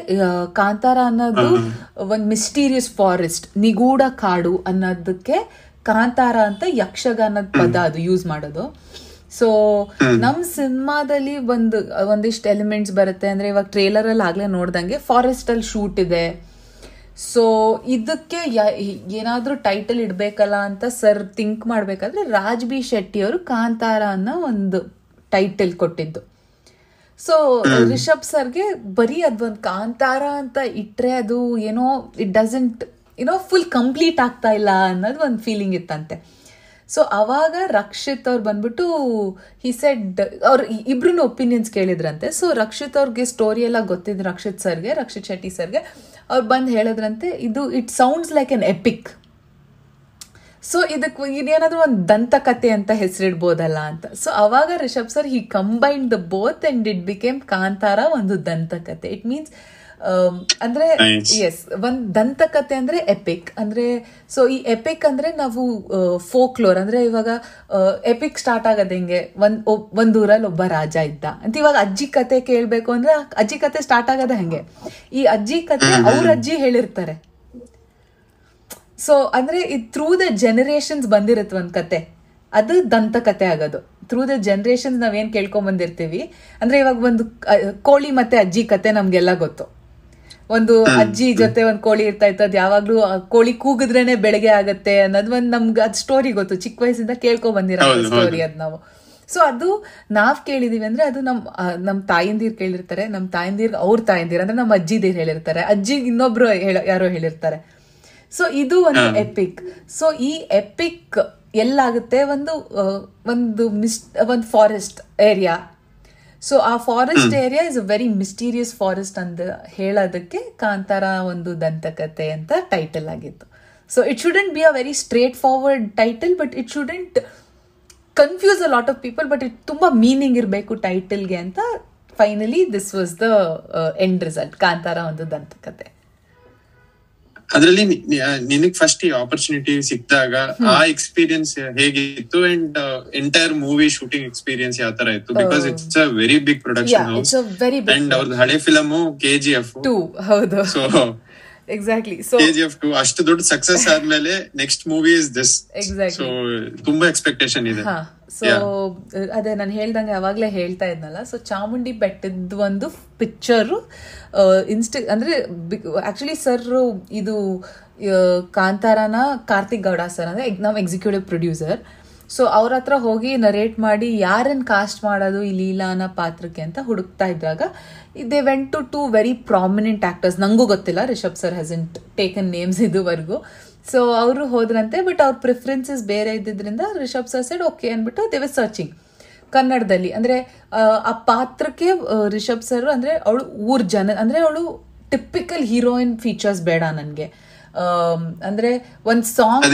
ಕಾಂತಾರ ಅನ್ನೋದು ಒಂದ್ ಮಿಸ್ಟೀರಿಯಸ್ ಫಾರೆಸ್ಟ್, ನಿಗೂಢ ಕಾಡು ಅನ್ನೋದಕ್ಕೆ ಕಾಂತಾರ ಅಂತ ಯಕ್ಷಗಾನದ ಪದ ಅದು ಯೂಸ್ ಮಾಡೋದು. ಸೊ ನಮ್ ಸಿನಿಮಾದಲ್ಲಿ ಒಂದಿಷ್ಟು ಎಲಿಮೆಂಟ್ಸ್ ಬರುತ್ತೆ. ಅಂದ್ರೆ ಇವಾಗ ಟ್ರೇಲರ್ ಅಲ್ಲಿ ಆಗ್ಲೇ ನೋಡ್ದಂಗೆ ಫಾರೆಸ್ಟ್ ಅಲ್ಲಿ ಶೂಟ್ ಇದೆ. ಸೊ ಇದಕ್ಕೆ ಏನಾದ್ರೂ ಟೈಟಲ್ ಇಡ್ಬೇಕಲ್ಲ ಅಂತ ಸರ್ ಥಿಂಕ್ ಮಾಡ್ಬೇಕಾದ್ರೆ ರಾಜ್ ಬಿ ಶೆಟ್ಟಿ ಅವರು ಕಾಂತಾರ ಅನ್ನೋ ಒಂದು ಟೈಟಲ್ ಕೊಟ್ಟಿದ್ದು. ಸೊ ರಿಷಬ್ ಸರ್ಗೆ ಬರೀ ಅದೊಂದು ಕಾಂತಾರ ಅಂತ ಇಟ್ರೆ ಅದು ಏನೋ ಇಟ್ ಡಸಂಟ್ ಫುಲ್ ಕಂಪ್ಲೀಟ್ ಆಗ್ತಾ ಇಲ್ಲ ಅನ್ನೋದು ಒಂದು ಫೀಲಿಂಗ್ ಇತ್ತಂತೆ. ಸೊ ಅವಾಗ ರಕ್ಷಿತ್ ಅವ್ರು ಬಂದ್ಬಿಟ್ಟು ಹಿ ಸೆಡ್, ಅವ್ರು ಇಬ್ರು ಒಪಿನಿಯನ್ಸ್ ಕೇಳಿದ್ರಂತೆ. ಸೊ ರಕ್ಷಿತ್ ಅವ್ರಿಗೆ ಸ್ಟೋರಿ ಎಲ್ಲ ಗೊತ್ತಿದ್ದು ರಕ್ಷಿತ್ ಶೆಟ್ಟಿ ಸರ್ಗೆ. ಅವ್ರು ಬಂದು ಹೇಳಿದ್ರಂತೆ, it sounds like an epic. So ಇದೇನಾದ್ರೂ ಒಂದು ದಂತಕಥೆ ಅಂತ ಹೆಸರಿಡ್ಬೋದಲ್ಲ ಅಂತ. ಸೊ ಅವಾಗ Rishab sir he combined the both and it became Kantara, ಒಂದು ದಂತಕಥೆ. ಇಟ್ ಮೀನ್ಸ್ ಅಂದ್ರೆ ಎಸ್, ಒಂದ್ ದಂತಕಥೆ ಅಂದ್ರೆ ಎಪಿಕ್ ಅಂದ್ರೆ. ಸೊ ಈ ಎಪಿಕ್ ಅಂದ್ರೆ ನಾವು ಫೋಕ್ಲೋರ್ ಅಂದ್ರೆ ಇವಾಗ ಎಪಿಕ್ ಸ್ಟಾರ್ಟ್ ಆಗದ ಹೆಂಗೆ, ಒಂದ್ ಊರಲ್ಲಿ ಒಬ್ಬ ರಾಜ ಇದ್ದ ಅಂತ. ಇವಾಗ ಅಜ್ಜಿ ಕತೆ ಕೇಳ್ಬೇಕು ಅಂದ್ರೆ ಅಜ್ಜಿ ಕತೆ ಸ್ಟಾರ್ಟ್ ಆಗದ ಹಂಗೆ. ಈ ಅಜ್ಜಿ ಕತೆ ಅವ್ರ ಅಜ್ಜಿ ಹೇಳಿರ್ತಾರೆ. ಸೊ ಅಂದ್ರೆ ಥ್ರೂ ದ ಜನರೇಷನ್ಸ್ ಬಂದಿರತ್ತೆ ಒಂದ್ ಕತೆ, ಅದು ದಂತಕಥೆ ಆಗೋದು. ಥ್ರೂ ದ ಜನರೇಷನ್ಸ್ ನಾವೇನ್ ಕೇಳ್ಕೊಂಡ್ ಬಂದಿರ್ತೀವಿ. ಅಂದ್ರೆ ಇವಾಗ ಒಂದು ಕೋಳಿ ಮತ್ತೆ ಅಜ್ಜಿ ಕತೆ ನಮ್ಗೆಲ್ಲ ಗೊತ್ತು. ಒಂದು ಅಜ್ಜಿ ಜೊತೆ ಒಂದ್ ಕೋಳಿ ಇರ್ತಾ ಇತ್ತು, ಅದು ಯಾವಾಗ್ಲೂ ಕೋಳಿ ಕೂಗಿದ್ರೇನೆ ಬೆಳಗ್ಗೆ ಆಗತ್ತೆ ಅನ್ನೋದು ಒಂದ್ ನಮ್ಗೆ ಅದ್ ಸ್ಟೋರಿ ಗೊತ್ತು, ಚಿಕ್ಕ ವಯಸ್ಸಿಂದ ಕೇಳ್ಕೊಂಡ್ ಬಂದಿರೋ ಸ್ಟೋರಿ ಅದ್ ನಾವು. ಸೊ ಅದು ನಾವ್ ಕೇಳಿದೀವಿ ಅಂದ್ರೆ ಅದು ನಮ್ ತಾಯಿಂದೀರ್ ಕೇಳಿರ್ತಾರೆ, ನಮ್ ತಾಯಿಂದೀರ್ ಅವ್ರ ತಾಯಿಂದೀರ್ ಅಂದ್ರೆ ನಮ್ಮ ಅಜ್ಜಿದೀರ್ ಹೇಳಿರ್ತಾರೆ, ಅಜ್ಜಿಗ್ ಇನ್ನೊಬ್ರು ಯಾರೋ ಹೇಳಿರ್ತಾರೆ. ಸೊ ಇದು ಒಂದು ಎಪಿಕ್. ಸೊ ಈ ಎಪಿಕ್ ಎಲ್ಲಾಗುತ್ತೆ, ಒಂದು ಫಾರೆಸ್ಟ್ ಏರಿಯಾ. ಸೊ ಆ forest area is a very mysterious forest ಅಂತ ಹೇಳೋದಕ್ಕೆ ಕಾಂತಾರ ಒಂದು ದಂತಕಥೆ ಅಂತ ಟೈಟಲ್ ಆಗಿತ್ತು. So it shouldn't be a very straight forward title, but it shouldn't confuse a lot of people, but it ತುಂಬಾ meaning ಇರಬೇಕು ಟೈಟಲ್ಗೆ ಅಂತ. Finally this was the end result, Kantara ಒಂದು ದಂತಕಥೆ. ಅದ್ರಲ್ಲಿ ನಿನಗ್ ಫಸ್ಟ್ ಈ ಆಪರ್ಚುನಿಟಿ ಸಿಕ್ಕಿದಾಗ ಆ ಎಕ್ಸ್ಪೀರಿಯನ್ಸ್ ಹೇಗಿತ್ತು, and entire movie shooting experience ಯಾವ ತರ ಇತ್ತು? Because it's a very big production house and ಅವ್ರದ್ದು ಹಳೆ ಫಿಲಮ್ KGF 2. ಹೌದು, ಸೊ ಎಕ್ಸಾಕ್ಟ್ಲಿ. ಸೊ KGF 2 ಅಷ್ಟು ದೊಡ್ಡ ಸಕ್ಸಸ್ ಆದ್ಮೇಲೆ next movie is this. So ತುಂಬಾ ಎಕ್ಸ್ಪೆಕ್ಟೇಷನ್ ಇದೆ. ಸೊ ಅದೇ ನಾನು ಹೇಳ್ದಂಗೆ ಅವಾಗ್ಲೇ ಹೇಳ್ತಾ ಇದ್ನಲ್ಲ. ಸೊ ಚಾಮುಂಡಿ ಬೆಟ್ಟದ ಒಂದು ಪಿಕ್ಚರು ಅಂದ್ರೆ ಆಕ್ಚುಲಿ ಸರ್ ಇದು ಕಾಂತಾರನ ಕಾರ್ತಿಕ್ ಗೌಡ ಸರ್ ಅಂದ್ರೆ ನಮ್ ಎಕ್ಸಿಕ್ಯೂಟಿವ್ ಪ್ರೊಡ್ಯೂಸರ್. ಸೊ ಅವ್ರ ಹತ್ರ ಹೋಗಿ ನರೇಟ್ ಮಾಡಿ ಯಾರನ್ನ ಕಾಸ್ಟ್ ಮಾಡೋದು ಈ ಲೀಲಾನ ಪಾತ್ರಕ್ಕೆ ಅಂತ ಹುಡುಕ್ತಾ ಇದ್ದಾಗ they went to 2 very prominent actors. ನಂಗೂ ಗೊತ್ತಿಲ್ಲ, Rishab sir hasn't taken names ಇದುವರೆಗೂ. ಸೊ ಅವರು ಹೋದ್ರಂತೆ, ಬಟ್ ಅವ್ರ ಪ್ರಿಫರೆನ್ಸಸ್ ಬೇರೆ ಇದ್ದಿದ್ರಿಂದ ರಿಷಬ್ ಸರ್ ಸೈಡ್ ಓಕೆ ಅಂದ್ಬಿಟ್ಟು ದೇ ವರ್ ಸರ್ಚಿಂಗ್ ಕನ್ನಡದಲ್ಲಿ. ಅಂದ್ರೆ ಆ ಪಾತ್ರಕ್ಕೆ ರಿಷಬ್ ಸರ್ ಅಂದ್ರೆ ಅವಳು ಊರ್ ಜನ, ಅಂದ್ರೆ ಅವಳು ಟಿಪಿಕಲ್ ಹೀರೋಯಿನ್ ಫೀಚರ್ಸ್ ಬೇಡ ನನ್ಗೆ. ಅಂದ್ರೆ ಒಂದ್ song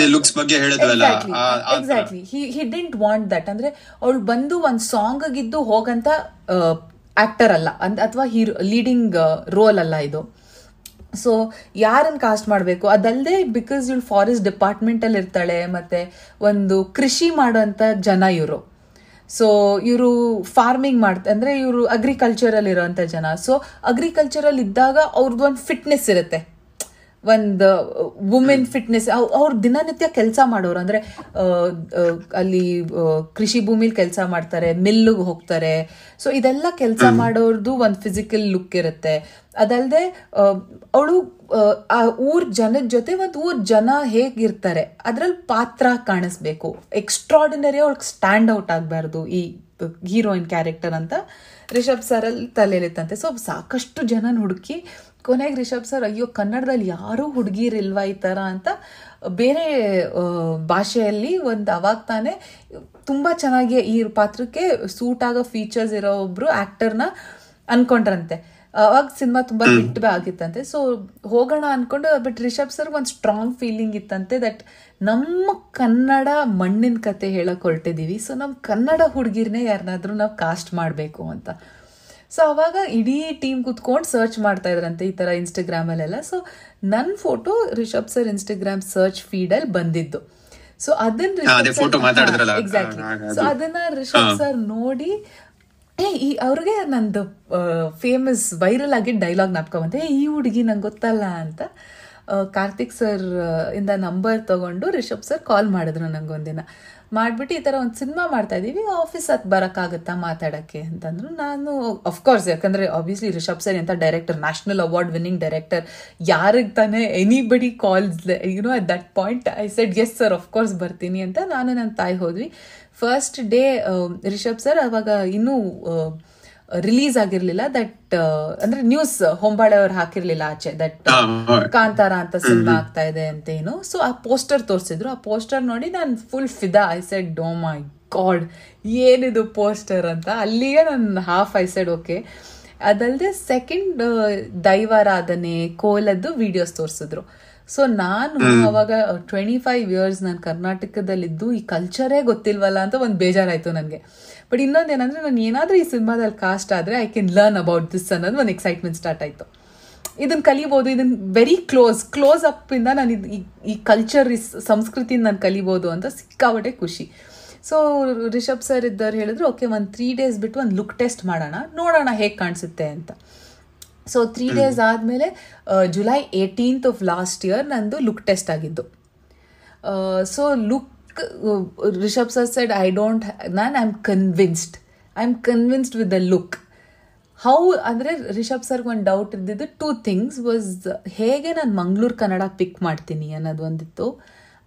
exactly he didn't want that. ಅಂದ್ರೆ ಅವಳು ಬಂದು ಒಂದ್ ಸಾಂಗ್ ಗಿದ್ದು ಹೋಗಂತ ಆಕ್ಟರ್ ಅಲ್ಲ, ಅಥವಾ ಹೀರೋ ಲೀಡಿಂಗ್ ರೋಲ್ ಅಲ್ಲ ಇದು. ಸೊ ಯಾರನ್ನ ಕಾಸ್ಟ್ ಮಾಡಬೇಕು ಅದಲ್ಲದೆ, ಬಿಕಾಸ್ ಇವಳು ಫಾರೆಸ್ಟ್ ಡಿಪಾರ್ಟ್ಮೆಂಟ್ ಅಲ್ಲಿ ಇರ್ತಾಳೆ, ಮತ್ತೆ ಒಂದು ಕೃಷಿ ಮಾಡುವಂತ ಜನ ಇವರು. ಸೊ ಇವರು ಫಾರ್ಮಿಂಗ್ ಅಂದ್ರೆ ಇವರು ಅಗ್ರಿಕಲ್ಚರ್ ಅಲ್ಲಿ ಇರೋಂಥ ಜನ. ಸೊ ಅಗ್ರಿಕಲ್ಚರ್ ಅಲ್ಲಿ ಇದ್ದಾಗ ಅವ್ರದ್ದು ಒಂದು ಫಿಟ್ನೆಸ್ ಇರುತ್ತೆ. ಒಂದು ವುಮೆನ್ ಫಿಟ್ನೆಸ್, ಅವ್ರ ದಿನನಿತ್ಯ ಕೆಲಸ ಮಾಡೋರು, ಅಂದ್ರೆ ಅಲ್ಲಿ ಕೃಷಿ ಭೂಮಿಲಿ ಕೆಲಸ ಮಾಡ್ತಾರೆ, ಮಿಲ್ಗೆ ಹೋಗ್ತಾರೆ. ಸೊ ಇದೆಲ್ಲ ಕೆಲಸ ಮಾಡೋರ್ದು ಒಂದು ಫಿಸಿಕಲ್ ಲುಕ್ ಇರುತ್ತೆ. ಅದಲ್ಲದೆ ಅವಳು ಆ ಊರ್ ಜನದ ಜೊತೆ ಒಂದು ಊರ್ ಜನ ಹೇಗಿರ್ತಾರೆ ಅದ್ರಲ್ಲಿ ಪಾತ್ರ ಕಾಣಿಸ್ಬೇಕು, ಎಕ್ಸ್ಟ್ರಾರ್ಡಿನರಿ, ಅವಳಿಗೆ ಸ್ಟ್ಯಾಂಡ್ ಔಟ್ ಆಗಬಾರ್ದು ಈ ಹೀರೋಯಿನ್ ಕ್ಯಾರೆಕ್ಟರ್ ಅಂತ ರಿಷಬ್ ಸರ್ ಅಲ್ಲಿ ತಲೆಲಿತ್ತಂತೆ. ಸೊ ಸಾಕಷ್ಟು ಜನ ಹುಡುಕಿ ಕೊನೆಗೆ ರಿಷಬ್ ಸರ್ ಅಯ್ಯೋ ಕನ್ನಡದಲ್ಲಿ ಯಾರೂ ಹುಡುಗಿರಿಲ್ವಾ ಈ ಥರ ಅಂತ ಬೇರೆ ಭಾಷೆಯಲ್ಲಿ ಅವಾಗ ತಾನೇ ತುಂಬ ಚೆನ್ನಾಗಿ ಈ ಪಾತ್ರಕ್ಕೆ ಸೂಟ್ ಆಗೋ ಫೀಚರ್ಸ್ ಇರೋ ಒಬ್ರು ಆ್ಯಕ್ಟರ್ನ ಅನ್ಕೊಂಡ್ರಂತೆ. ಅವಾಗ ಸಿನಿಮಾ ತುಂಬ ಹಿಟ್ ಆಗಿತ್ತಂತೆ. ಸೊ ಹೋಗೋಣ ಅನ್ಕೊಂಡು, ಬಟ್ ರಿಷಬ್ ಸರ್ ಒಂದು ಸ್ಟ್ರಾಂಗ್ ಫೀಲಿಂಗ್ ಇತ್ತಂತೆ ದಟ್ ನಮ್ಮ ಕನ್ನಡ ಮಣ್ಣಿನ ಕತೆ ಹೇಳಕ್ ಹೊರಟಿದೀವಿ, ಸೊ ನಮ್ಮ ಕನ್ನಡ ಹುಡುಗಿರ್ನೇ ಯಾರನ್ನಾದ್ರೂ ನಾವು ಕಾಸ್ಟ್ ಮಾಡಬೇಕು ಅಂತ. ಸೊ ಅವಾಗ ಇಡೀ ಟೀಮ್ ಕುತ್ಕೊಂಡು ಸರ್ಚ್ ಮಾಡ್ತಾ ಇದ್ರಂತೆ ಈ ಥರ ಇನ್ಸ್ಟಾಗ್ರಾಮಲ್ಲೆಲ್ಲ. ಸೊ ನನ್ನ photo Rishab sir Instagram search ಫೀಡಲ್ಲಿ ಬಂದಿದ್ದು. ಸೊ ಅದನ್ನ ಎಕ್ಸಾಕ್ಟ್ಲಿ, ಸೊ ಅದನ್ನ ರಿಷಬ್ ಸರ್ ನೋಡಿ ಅವ್ರಿಗೆ ನಂದು ಫೇಮಸ್ ವೈರಲ್ ಆಗಿ ಡೈಲಾಗ್ ನಾಪ್ಕೊಂಬಂತೆ, ಈ ಹುಡುಗಿ ನಂಗೆ ಗೊತ್ತಲ್ಲ ಅಂತ. ಕಾರ್ತಿಕ್ ಸರ್ ಇಂದ ನಂಬರ್ ತಗೊಂಡು ರಿಷಬ್ ಸರ್ ಕಾಲ್ ಮಾಡಿದ್ರು ನಂಗೊಂದಿನ, ಮಾಡಿಬಿಟ್ಟು ಈ ಥರ ಒಂದು ಸಿನಿಮಾ ಮಾಡ್ತಾ ಇದ್ದೀವಿ, ಆಫೀಸ್ ಹತ್ತು ಬರೋಕ್ಕಾಗತ್ತಾ ಮಾತಾಡೋಕ್ಕೆ ಅಂತಂದ್ರು. ನಾನು ಅಫ್ಕೋರ್ಸ್, ಯಾಕಂದರೆ ಆಬ್ವಿಯಸ್ಲಿ ರಿಷಬ್ ಸರ್ ಎಂಥ director, national award winning director, ಯಾರಿಗೆ ತಾನೇ anybody calls at that point I said yes sir of course ಬರ್ತೀನಿ ಅಂತ. ನಾನು ನನ್ನ ತಾಯಿ ಹೋದ್ವಿ. ಫಸ್ಟ್ ಡೇ ರಿಷಬ್ ಸರ್ ಅವಾಗ ಇನ್ನೂ ರಿಲೀಸ್ ಆಗಿರ್ಲಿಲ್ಲ ದಟ್, ಅಂದ್ರೆ ನ್ಯೂಸ್ ಹೊಂಬಾಳೆ ಅವ್ರು ಹಾಕಿರ್ಲಿಲ್ಲ ಆಚೆ ದಟ್ ಕಾಂತಾರ ಅಂತ ಸಿನಿಮಾ ಆಗ್ತಾ ಇದೆ ಅಂತ ಏನು. ಸೊ ಆ ಪೋಸ್ಟರ್ ತೋರಿಸಿದ್ರು. ಆ ಪೋಸ್ಟರ್ ನೋಡಿ ನಾನು ಫುಲ್ ಫಿದಾ. I said oh my god ಏನಿದು ಪೋಸ್ಟರ್ ಅಂತ. ಅಲ್ಲಿಗೆ ನಾನು ಹಾಫ್ ಐ ಸೆಡ್ ಓಕೆ. ಅದಲ್ಲದೆ ಸೆಕೆಂಡ್ ದೈವಾರಾಧನೆ ಕೋಲದ್ದು ವಿಡಿಯೋಸ್ ತೋರಿಸಿದ್ರು. ಸೊ ನಾನು ಅವಾಗ 25 years ನಾನು ಕರ್ನಾಟಕದಲ್ಲಿದ್ದು ಈ ಕಲ್ಚರೇ ಗೊತ್ತಿಲ್ವಲ್ಲ ಅಂತ ಒಂದು ಬೇಜಾರಾಯಿತು ನನಗೆ. ಬಟ್ ಇನ್ನೊಂದೇನಂದ್ರೆ ನಾನು ಏನಾದರೂ ಈ ಸಿನಿಮಾದಲ್ಲಿ ಕಾಸ್ಟ್ ಆದರೆ I can learn about this ಅನ್ನೋದು ಒಂದು ಎಕ್ಸೈಟ್ಮೆಂಟ್ ಸ್ಟಾರ್ಟ್ ಆಯಿತು. ಇದನ್ನು ಕಲಿಬೋದು, ಇದನ್ನು ವೆರಿ ಕ್ಲೋಸ್ ಅಪ್ಪಿಂದ ನಾನು ಈ ಕಲ್ಚರ್, ಈ ಸಂಸ್ಕೃತಿನ ನಾನು ಕಲಿಬೋದು ಅಂತ ಸಿಕ್ಕಾಬಟ್ಟೆ ಖುಷಿ. ಸೊ ರಿಷಬ್ ಸರ್ ಇದ್ದವ್ರು ಹೇಳಿದ್ರು ಓಕೆ ಒಂದು 3 days ಬಿಟ್ಟು ಒಂದು ಲುಕ್ ಟೆಸ್ಟ್ ಮಾಡೋಣ, ನೋಡೋಣ ಹೇಗೆ ಕಾಣಿಸುತ್ತೆ ಅಂತ. ಸೊ 3 days ಆದಮೇಲೆ July 18th of last year ನಂದು ಲುಕ್ ಟೆಸ್ಟ್ ಆಗಿದ್ದು. So look Rishab sir said I am convinced with the look. How ಅಂದರೆ ರಿಷಬ್ ಸರ್ಗೆ ಒಂದು ಡೌಟ್ ಇದ್ದಿದ್ದು 2 things ವಾಸ್ ಹೇಗೆ ನಾನು ಮಂಗಳೂರು ಕನ್ನಡ ಪಿಕ್ ಮಾಡ್ತೀನಿ ಅನ್ನೋದು ಒಂದಿತ್ತು.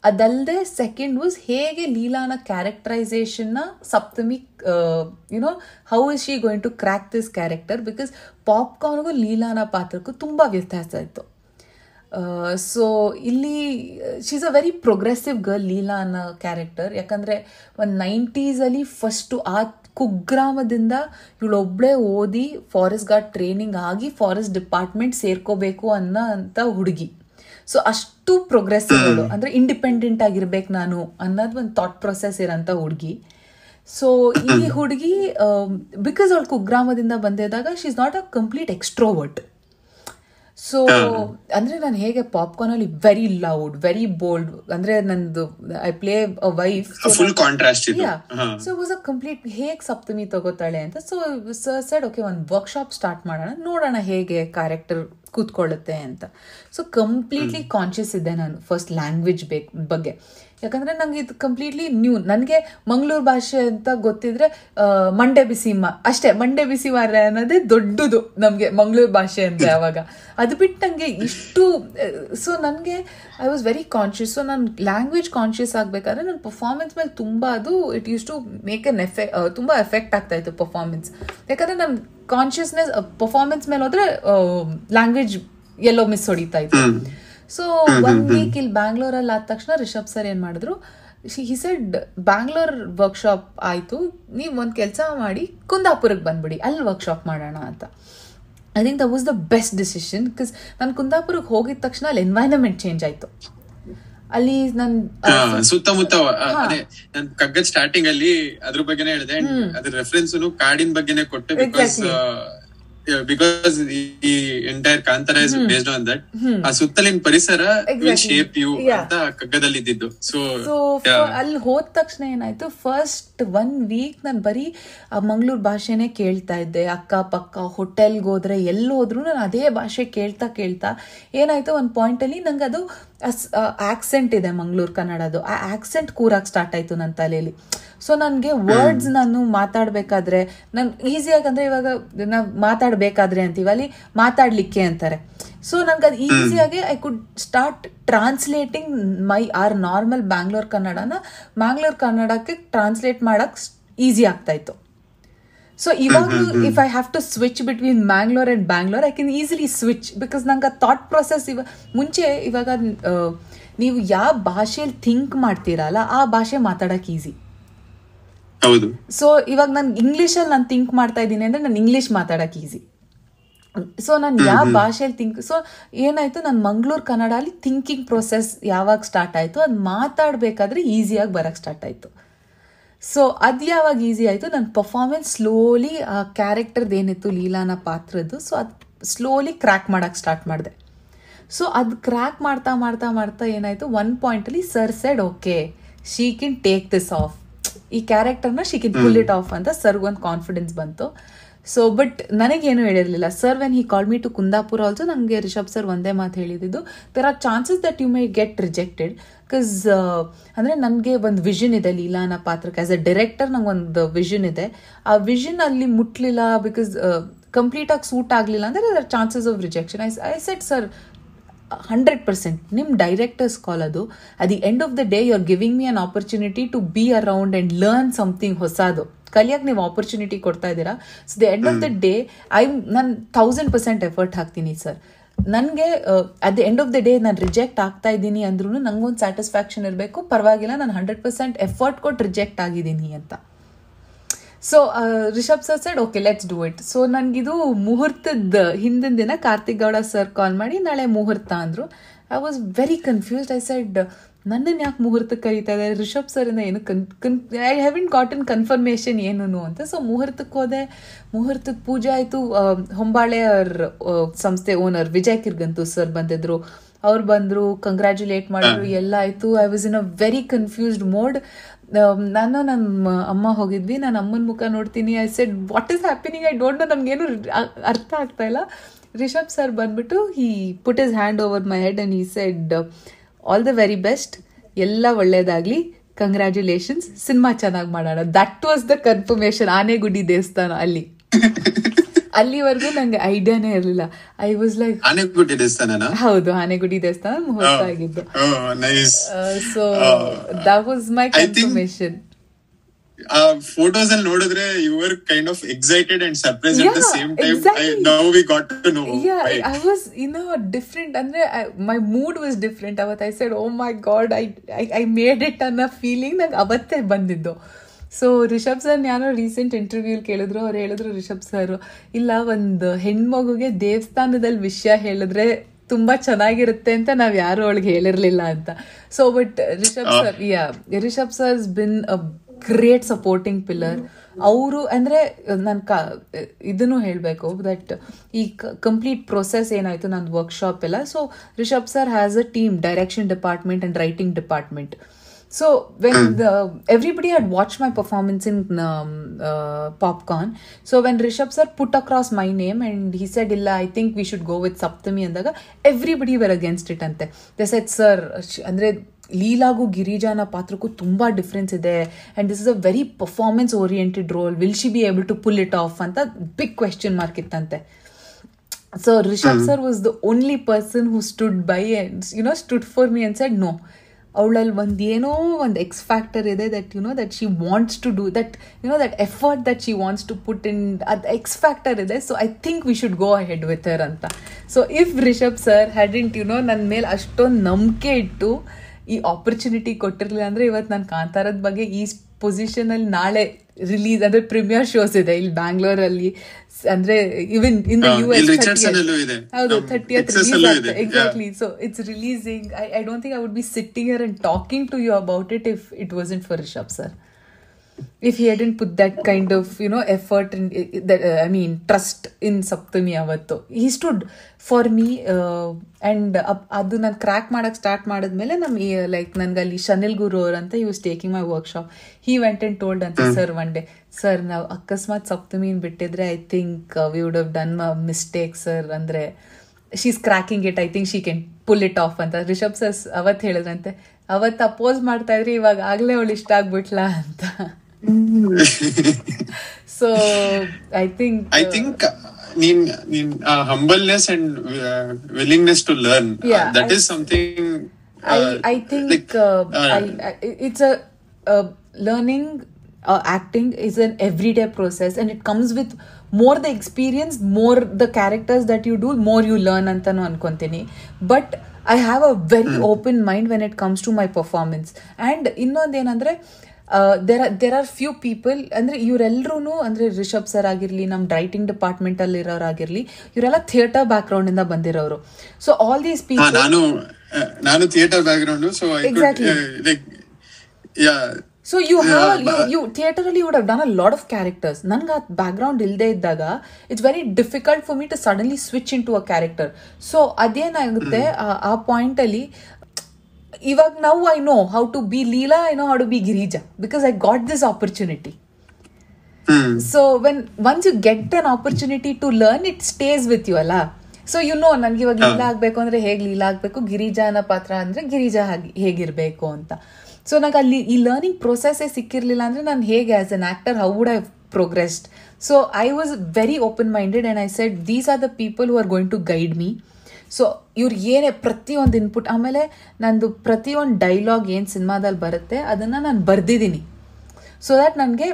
ಅದಲ್ಲದೆ ಸೆಕೆಂಡ್ ವಾಸ್ ಹೇಗೆ ಲೀಲಾನ ಕ್ಯಾರೆಕ್ಟರೈಸೇಷನ್ನ Saptami how is she going to crack this character, because ಪಾಪ್ಕಾರ್ನ್ಗೂ ಲೀಲಾನ ಪಾತ್ರಕ್ಕೂ ತುಂಬ ವ್ಯತ್ಯಾಸ ಇತ್ತು. ಸೊ ಇಲ್ಲಿ she is a very progressive girl Leela ಅನ್ನೋ ಕ್ಯಾರೆಕ್ಟರ್. ಯಾಕಂದರೆ ಒಂದು 90s ಫಸ್ಟು ಆ ಕುಗ್ರಾಮದಿಂದ ಇವಳೊಬ್ಬಳೇ ಓದಿ ಫಾರೆಸ್ಟ್ ಗಾರ್ಡ್ ಟ್ರೈನಿಂಗ್ ಆಗಿ ಫಾರೆಸ್ಟ್ ಡಿಪಾರ್ಟ್ಮೆಂಟ್ ಸೇರ್ಕೋಬೇಕು ಅನ್ನೋ ಹುಡುಗಿ. ಸೊ ಅಷ್ಟು ಪ್ರೋಗ್ರೆಸಿವ್ ಅವಳು, ಅಂದರೆ ಇಂಡಿಪೆಂಡೆಂಟ್ ಆಗಿರ್ಬೇಕು ನಾನು ಅನ್ನೋದು ಒಂದು ಥಾಟ್ ಪ್ರೊಸೆಸ್ ಇರೋಂಥ ಹುಡುಗಿ. ಸೊ ಈ ಹುಡುಗಿ ಬಿಕಾಸ್ ಅವಳು ಕುಗ್ರಾಮದಿಂದ ಬಂದಿದ್ದಾಗ she is not a complete extrovert. So ಅಂದ್ರೆ ನಾನು ಹೇಗೆ ಪಾಪ್ಕಾರ್ನ್ ಅಲ್ಲಿ ವೆರಿ ಲೌಡ್, ವೆರಿ ಬೋಲ್ಡ್, ಅಂದ್ರೆ ನಂದು I play a wife, so was a complete ಹೇಗೆ ಸಪ್ತಮಿ ತಗೋತಾಳೆ ಅಂತ. ಸೊ ಸರ್ ಸೆಡ್ ಓಕೆ ಒಂದು ವರ್ಕ್ಶಾಪ್ ಸ್ಟಾರ್ಟ್ ಮಾಡೋಣ, ನೋಡೋಣ ಹೇಗೆ ಕ್ಯಾರೆಕ್ಟರ್ ಕೂತ್ಕೊಳ್ಳುತ್ತೆ ಅಂತ. ಸೊ ಕಂಪ್ಲೀಟ್ಲಿ ಕಾನ್ಷಿಯಸ್ ಇದ್ದೆ ನಾನು ಫಸ್ಟ್ ಲ್ಯಾಂಗ್ವೇಜ್ ಬಗ್ಗೆ. ಯಾಕಂದರೆ ನಂಗೆ ಇದು ಕಂಪ್ಲೀಟ್ಲಿ ನ್ಯೂ. ನನಗೆ ಮಂಗಳೂರು ಭಾಷೆ ಅಂತ ಗೊತ್ತಿದ್ರೆ ಮಂಡೆ ಬಿಸಿ ಅಷ್ಟೇ, ಮಂಡೆ ಬಿಸಿ ಮಾರ್ರೆ ಅನ್ನೋದೇ ದೊಡ್ಡದು ನಮಗೆ ಮಂಗಳೂರು ಭಾಷೆ ಅಂದರೆ ಅವಾಗ. ಅದು ಬಿಟ್ಟು ನನಗೆ ಇಷ್ಟು, ಸೊ ನನಗೆ I was very conscious. So ನಾನು ಲ್ಯಾಂಗ್ವೇಜ್ ಕಾನ್ಷಿಯಸ್ ಆಗಬೇಕಾದ್ರೆ ನನ್ನ ಪರ್ಫಾರ್ಮೆನ್ಸ್ ಮೇಲೆ ತುಂಬ it used to make an ತುಂಬ ಎಫೆಕ್ಟ್ ಆಗ್ತಾ ಇತ್ತು ಪರ್ಫಾರ್ಮೆನ್ಸ್. ಯಾಕಂದರೆ ನನ್ನ ಕಾನ್ಷಿಯಸ್ನೆಸ್ ಪರ್ಫಾರ್ಮೆನ್ಸ್ ಮೇಲೆ ಹೋದರೆ ಲ್ಯಾಂಗ್ವೇಜ್ ಎಲ್ಲೋ ಮಿಸ್ ಹೊಡಿತಾ ಇತ್ತು. ಸೊ 1 week ಇಲ್ಲಿ ಬ್ಯಾಂಗ್ಳೂರಲ್ಲಿ ಆದ ತಕ್ಷಣ ರಿಷಬ್ ಸರ್ ಏನು ಮಾಡಿದ್ರು, ಹಿ ಸೆಡ್ ಬ್ಯಾಂಗ್ಳೂರ್ ವರ್ಕ್ಶಾಪ್ ಆಯಿತು, ನೀವು ಒಂದು ಕೆಲಸ ಮಾಡಿ ಕುಂದಾಪುರಕ್ಕೆ ಬಂದ್ಬಿಡಿ, ಅಲ್ಲಿ ವರ್ಕ್ಶಾಪ್ ಮಾಡೋಣ ಅಂತ. I think that was the best decision. Because ನಾನು ಕುಂದಾಪುರಕ್ಕೆ ಹೋಗಿದ ತಕ್ಷಣ ಅಲ್ಲಿ ಎನ್ವೈರನ್ಮೆಂಟ್ ಚೇಂಜ್ ಆಯಿತು. ಅಲ್ಲಿ ನನ್ನ ಸುತ್ತಮುತ್ತ ಕಗ್ಗದ ಸ್ಟಾರ್ಟಿಂಗ್ ಅಲ್ಲಿ ಅದ್ರ ಬಗ್ಗೆನೇ ಹೇಳಿದೆ, ಅದ್ರ ರೆಫರೆನ್ಸ್ ಕಾಡಿನ ಬಗ್ಗೆನೇ ಕೊಟ್ಟೆ. ಬಿಕಾಸ್ ಬಿಕಾಸ್ ಈ entire Kantara is based on that. ಆ ಸುತ್ತಲಿನ ಪರಿಸರ ವಿಲ್ ಶೇಪ್ ಯು ಅಂತ ಕಗ್ಗದಲ್ಲಿ ಇದ್ದಿದ್ದು. ಸೊ ಅಲ್ಲಿ ಹೋದ ತಕ್ಷಣ ಏನಾಯ್ತು, ಫಸ್ಟ್ 1 ವೀಕ್ ನಾನು ಬರೀ ಮಂಗಳೂರು ಭಾಷೆನೇ ಕೇಳ್ತಾ ಇದ್ದೆ. ಅಕ್ಕ ಪಕ್ಕ ಹೋಟೆಲ್ಗೆ ಹೋದ್ರೆ ಎಲ್ಲಿ ಹೋದ್ರು ನಾನು ಅದೇ ಭಾಷೆ ಕೇಳ್ತಾ ಏನಾಯ್ತು, ಒಂದು ಪಾಯಿಂಟ್ ಅಲ್ಲಿ ನಂಗೆ ಅದು ಆಕ್ಸೆಂಟ್ ಇದೆ ಮಂಗಳೂರು ಕನ್ನಡದು, ಆ ಆಕ್ಸೆಂಟ್ ಕೂರಕ್ಕೆ ಸ್ಟಾರ್ಟ್ ಆಯ್ತು ನನ್ನ ತಲೆಯಲ್ಲಿ. ಸೊ ನನಗೆ ವರ್ಡ್ಸ್ ನಾನು ಮಾತಾಡ್ಬೇಕಾದ್ರೆ ನಾನು ಈಸಿಯಾಗಿ, ಅಂದ್ರೆ ಇವಾಗ ನಾವು ಮಾತಾಡ್ಬೇಕಾದ್ರೆ ಅಂತೀವಿ, ಅಲ್ಲಿ ಮಾತಾಡ್ಲಿಕ್ಕೆ ಅಂತಾರೆ. ಸೊ ನನ್ಗೆ ಅದು ಈಸಿಯಾಗಿ I could start translating or normal Bangalore ಕನ್ನಡನ ಮ್ಯಾಂಗ್ಳೂರ್ ಕನ್ನಡಕ್ಕೆ ಟ್ರಾನ್ಸ್ಲೇಟ್ ಮಾಡಕ್ ಈಸಿ ಆಗ್ತಾ ಇತ್ತು. ಸೊ ಇವಾಗಲೂ if I have to switch between Mangalore and Bangalore, I can easily switch, because ನಂಗೆ ಆ ಥಾಟ್ ಪ್ರೊಸೆಸ್ ಇವಾಗ ನೀವು ಯಾವ ಭಾಷೆಯಲ್ಲಿ ಥಿಂಕ್ ಮಾಡ್ತೀರಲ್ಲ ಆ ಭಾಷೆ ಮಾತಾಡಕ್ ಈಸಿ. ಸೊ ಇವಾಗ ನನ್ಗೆ ಇಂಗ್ಲೀಷಲ್ಲಿ ನಾನು ಥಿಂಕ್ ಮಾಡ್ತಾ ಇದ್ದೀನಿ ಅಂದ್ರೆ ನಾನು ಇಂಗ್ಲೀಷ್ ಮಾತಾಡಕ್ ಈಸಿ. ಸೊ ನಾನು ಯಾವ ಭಾಷೆಯಲ್ಲಿ ಸೊ ಏನಾಯ್ತು, ನಾನು ಮಂಗಳೂರು ಕನ್ನಡ ಅಲ್ಲಿ ಥಿಂಕಿಂಗ್ ಪ್ರೊಸೆಸ್ ಯಾವಾಗ ಸ್ಟಾರ್ಟ್ ಆಯ್ತು, ಅದು ಮಾತಾಡ್ಬೇಕಾದ್ರೆ ಈಸಿಯಾಗಿ ಬರಕ್ ಸ್ಟಾರ್ಟ್ ಆಯ್ತು. ಸೊ ಅದು ಯಾವಾಗ ಈಸಿ ಆಯಿತು, ನನ್ನ ಪರ್ಫಾರ್ಮೆನ್ಸ್ ಸ್ಲೋಲಿ ಆ ಕ್ಯಾರೆಕ್ಟರ್ದು ಏನಿತ್ತು ಲೀಲಾನ ಪಾತ್ರದ್ದು, ಸೊ ಅದು ಸ್ಲೋಲಿ ಕ್ರ್ಯಾಕ್ ಮಾಡೋಕ್ಕೆ ಸ್ಟಾರ್ಟ್ ಮಾಡಿದೆ. ಸೊ ಅದು ಕ್ರ್ಯಾಕ್ ಮಾಡ್ತಾ ಏನಾಯಿತು, 1 ಪಾಯಿಂಟಲ್ಲಿ sir said okay she can take this off, ಈ ಕ್ಯಾರೆಕ್ಟರ್ನ she can pull it off ಅಂತ ಸರ್ಗೊಂದು ಕಾನ್ಫಿಡೆನ್ಸ್ ಬಂತು. ಸೊ ಬಟ್ ನನಗೇನು ಹೇಳಿರಲಿಲ್ಲ. Sir when he call me to Kundapura also, ನನಗೆ ರಿಷಬ್ ಸರ್ ಒಂದೇ ಮಾತು ಹೇಳಿದ್ದು, there are chances that you may get rejected, because ಅಂದರೆ ನನಗೆ ಒಂದು ವಿಷನ್ ಇದೆ ಲೀಲಾನ ಪಾತ್ರಕ್ಕೆ. ಆಸ್ ಅ ಡೈರೆಕ್ಟರ್ ನಂಗೆ ಒಂದು ವಿಷನ್ ಇದೆ, ಆ ವಿಷನ್ ಅಲ್ಲಿ ಮುಟ್ಲಿಲ್ಲ, ಬಿಕಾಸ್ ಕಂಪ್ಲೀಟಾಗಿ ಸೂಟ್ ಆಗಲಿಲ್ಲ ಅಂದರೆ there are chances of rejection. I said sir 100% ನಿಮ್ಮ ಡೈರೆಕ್ಟರ್ಸ್ ಕಾಲ್ ಅದು. At the end of the day you are giving me an opportunity to be around and learn something ಹೊಸದು ಕಲಿಯಕ್ಕೆ ನೀವು opportunity ಕೊಡ್ತಾ ಇದ್ದೀರಾ. So the end of the day ನಾನು 1000% effort ಹಾಕ್ತೀನಿ sir. ನನಗೆ at the end of the day ನಾನು reject ಆಗ್ತಾ ಇದ್ದೀನಿ ಅಂದ್ರೂ ನಂಗೊಂದು ಸ್ಯಾಟಿಸ್ಫ್ಯಾಕ್ಷನ್ ಇರಬೇಕು, ಪರವಾಗಿಲ್ಲ ನಾನು 100% ಎಫರ್ಟ್ ಕೊಟ್ಟು ರಿಜೆಕ್ಟ್ ಆಗಿದ್ದೀನಿ ಅಂತ. So Rishab sir said okay let's do it. So ನನಗಿದು ಮುಹೂರ್ತದ ಹಿಂದಿನ ದಿನ ಕಾರ್ತಿಕ್ ಗೌಡ ಸರ್ ಕಾಲ್ ಮಾಡಿ ನಾಳೆ ಮುಹೂರ್ತ ಅಂದರು. I was very confused. I said ನನ್ನನ್ನು ಯಾಕೆ ಮುಹೂರ್ತಕ್ಕೆ ಕರೀತಾ ಇದ್ದಾರೆ, ರಿಷಬ್ ಸರಿಂದ ಏನು ಐ ಹ್ಯಾವಿಂಟ್ ಗಾಟನ್ ಕನ್ಫರ್ಮೇಷನ್ ಏನು ಅಂತ. ಸೊ ಮುಹೂರ್ತಕ್ಕೆ ಹೋದೆ, ಮುಹೂರ್ತದ ಪೂಜೆ ಆಯಿತು. ಹೊಂಬಾಳೆ ಅವ್ರ ಸಂಸ್ಥೆ ಓನರ್ ವಿಜಯ್ ಕಿರ್ಗಂತು ಸರ್ ಬಂದಿದ್ರು, ಅವ್ರು ಬಂದರು, ಕಂಗ್ರ್ಯಾಚುಲೇಟ್ ಮಾಡಿದ್ರು, ಎಲ್ಲ ಆಯಿತು. I was in a very confused mode. ನಾನು ನಮ್ಮ ಅಮ್ಮ ಹೋಗಿದ್ವಿ, ನಾನು ಅಮ್ಮನ ಮುಖ ನೋಡ್ತೀನಿ. I said what is happening, I don't know, ನನಗೇನು ಅರ್ಥ ಆಗ್ತಾ ಇಲ್ಲ. ರಿಷಬ್ ಸರ್ ಬಂದ್ಬಿಟ್ಟು he put his hand over my head and he said all the very best, ಎಲ್ಲ ಒಳ್ಳೇದಾಗಲಿ, ಕಂಗ್ರ್ಯಾಚುಲೇಷನ್ಸ್, ಸಿನಿಮಾ ಚೆನ್ನಾಗಿ ಮಾಡೋಣ. That was the confirmation. Anegudi ದೇವಸ್ಥಾನ ಅಲ್ಲಿವರೆಗೂ ನಂಗೆ ಐಡಿಯಾನೇ ಇರಲಿಲ್ಲ. ಐ ವಾಸ್ ಲೈಕ್ ಆನೆಗುಡಿ ದೇವಸ್ಥಾನ, ಹೌದು ಆನೆಗುಡಿ ದೇವಸ್ಥಾನ ಮುಹೂರ್ತ ಆಗಿದ್ದು. So that was my confirmation. Photos ಅಲ್ಲಿ ನೋಡಿದ್ರೆ you were kind of excited and surprised at the same time. Now we got to know. I was different, ಅಂದ್ರೆ ಮೈ ಮೂಡ್ ವಾಸ್ ಡಿಫ್ರೆಂಟ್ ಅವತ್ತು. I said oh my god, I made it ಅನ್ನೋ feeling ನಂಗೆ ಅವತ್ತೇ ಬಂದಿದ್ದು. So Rishab sir ಯಾರೋ recent interview ಕೇಳಿದ್ರು, ಅವ್ರು ಹೇಳಿದ್ರು ರಿಷಬ್ ಸರ್ ಇಲ್ಲ, ಒಂದು ಹೆಣ್ಮಗುಗೆ ದೇವಸ್ಥಾನದಲ್ಲಿ ವಿಷಯ ಹೇಳಿದ್ರೆ ತುಂಬಾ ಚೆನ್ನಾಗಿರುತ್ತೆ ಅಂತ ನಾವ್ ಯಾರು ಅವಳಿಗೆ ಹೇಳಿರ್ಲಿಲ್ಲ ಅಂತ. So but Rishab sir been a great supporting pillar. ಅವರು ಅಂದರೆ ನಾನು ಇದನ್ನು ಹೇಳಬೇಕು ದಟ್ ಈ ಕಂಪ್ಲೀಟ್ ಪ್ರೊಸೆಸ್ ಏನಾಯಿತು ನಂದು ವರ್ಕ್ಶಾಪ್ ಎಲ್ಲ. So Rishab sir has a team, direction department and writing department. So when everybody had watched my performance in Popcorn, so when Rishab sir put across my name and he said illa I think we should go with Sapthami andaga everybody were against it ante. They said sir andre ಲೀಲಾಗೂ ಗಿರಿಜಾನ ಪಾತ್ರಕ್ಕೂ ತುಂಬಾ difference ಇದೆ and this is a very performance oriented role, will she be able to pull it off ಅಂತ big question mark ಇತ್ತಂತೆ. So Rishab sir was the only person who stood by and stood for me and said no, ಅವಳಲ್ಲಿ ಏನೋ ಒಂದು X factor ಇದೆ that that she wants to do that that effort that she wants to put in, ಅದು X factor ಇದೆ. So I think we should go ahead with her ಅಂತ. So if Rishabh sir ಹ್ಯಾಡಿಂಟ್ ನನ್ನ ಮೇಲೆ ಅಷ್ಟೊಂದು ನಂಬಿಕೆ ಇಟ್ಟು ಈ ಆಪರ್ಚುನಿಟಿ ಕೊಟ್ಟಿರಲಿಲ್ಲ ಅಂದರೆ ಇವತ್ತು ನಾನು ಕಾಂತಾರದ ಬಗ್ಗೆ ಈ ಪೊಸಿಷನಲ್ಲಿ ನಾಳೆ ರಿಲೀಸ್ ಅಂದರೆ ಪ್ರೀಮಿಯರ್ ಶೋಸ್ ಇದೆ ಇಲ್ಲಿ ಬ್ಯಾಂಗ್ಳೂರಲ್ಲಿ, ಅಂದ್ರೆ ಇವನ್ ಇನ್ ದ US ಹೌದು 30th release exactly. So it's releasing. I don't think I would be sitting here and talking to you about it if it wasn't for Rishab sir. if he hadn't put that kind of, effort and that, trust in Sapthami avattu. He stood for me, and ಅದು ನಾನು crack ಮಾಡಕ್ಕೆ start ಮಾಡಿದ್ಮೇಲೆ ನನ್ಗೆ ಅಲ್ಲಿ ಶನಿಲ್ ಗುರು ಅವ್ರ ಅಂತ he was taking my workshop. He went and told ಅಂತ sir one day, sir ನಾವು ಅಕಸ್ಮಾತ್ ಸಪ್ತಮಿನ್ ಬಿಟ್ಟಿದ್ರೆ I think we would have done a mistake sir, ಅಂದ್ರೆ she's cracking it, I think she can pull it off ಅಂತ Rishab sir ಅವತ್ತು ಹೇಳಿದ್ರಂತೆ. ಅವತ್ತು ಅಪೋಸ್ ಮಾಡ್ತಾ ಇದ್ರಿ, ಇವಾಗ ಆಗ್ಲೇ ಅವಳು ಇಷ್ಟ ಆಗ್ಬಿಟ್ಲಾ ಅಂತ. ಸೊ ಐ ಥಿಂಕ್ ನೀನ್ humbleness and willingness to learn, that is something I think it's a learning, acting is an everyday process, and it comes with more the experience, more the characters that you do, more you learn antanu ankonತೀನಿ. But I have a very open mind when it comes to my performance. And ಇನ್ನೊಂದು ಏನಂದ್ರೆ, there are few people, ಅಂದ್ರೆ ಇವರೆಲ್ಲರೂ ಅಂದ್ರೆ Rishabh sir ಆಗಿರ್ಲಿ, ನಮ್ಮ writing department ಅಲ್ಲಿ ಇರೋರಾಗಿರ್ಲಿ, ಇವರೆಲ್ಲ theatre back ground ಇಂದ ಬಂದಿರೋರು. ಸೊ ಆಲ್ ದೀಸ್ ಪೀಪಲ್, ನಾನು theatre back ground, so So you theatrally would have done a lot of characters. Nanga background ilde iddaga it's very difficult for me to suddenly switch into a character. So adenagutte ಆ point ಅಲ್ಲಿ ಇವಾಗ now I know how to be Leela, I know how to be Girija, because I got this opportunity. So once you get an opportunity to learn, it stays with you ಅಲ್ಲ. So ನನ್ಗೆ ಇವಾಗ ಲೀಲಾ ಆಗ್ಬೇಕು ಅಂದ್ರೆ ಹೇಗ್ ಲೀಲಾ ಆಗ್ಬೇಕು, ಗಿರಿಜಾ ಅನ್ನೋ ಪಾತ್ರ ಅಂದ್ರೆ ಗಿರಿಜಾ ಹೇಗಿರ್ಬೇಕು ಅಂತ. ಸೊ ನಂಗೆ ಅಲ್ಲಿ ಈ ಲರ್ನಿಂಗ್ ಪ್ರೊಸೆಸ್ಸೇ ಸಿಕ್ಕಿರ್ಲಿಲ್ಲ ಅಂದ್ರೆ ನಾನು ಹೇಗೆ as an actor how would I progressed. So I was very open minded and I said these are the people who are going to guide me. So ಇವ್ರು ಏನೇ ಪ್ರತಿಯೊಂದು ಇನ್ಪುಟ್, ಆಮೇಲೆ ನಂದು ಪ್ರತಿಯೊಂದು ಡೈಲಾಗ್ ಏನು ಸಿನಿಮಾದಲ್ಲಿ ಬರುತ್ತೆ ಅದನ್ನು ನಾನು ಬರ್ದಿದ್ದೀನಿ. ಸೊ ದ್ಯಾಟ್ ನನಗೆ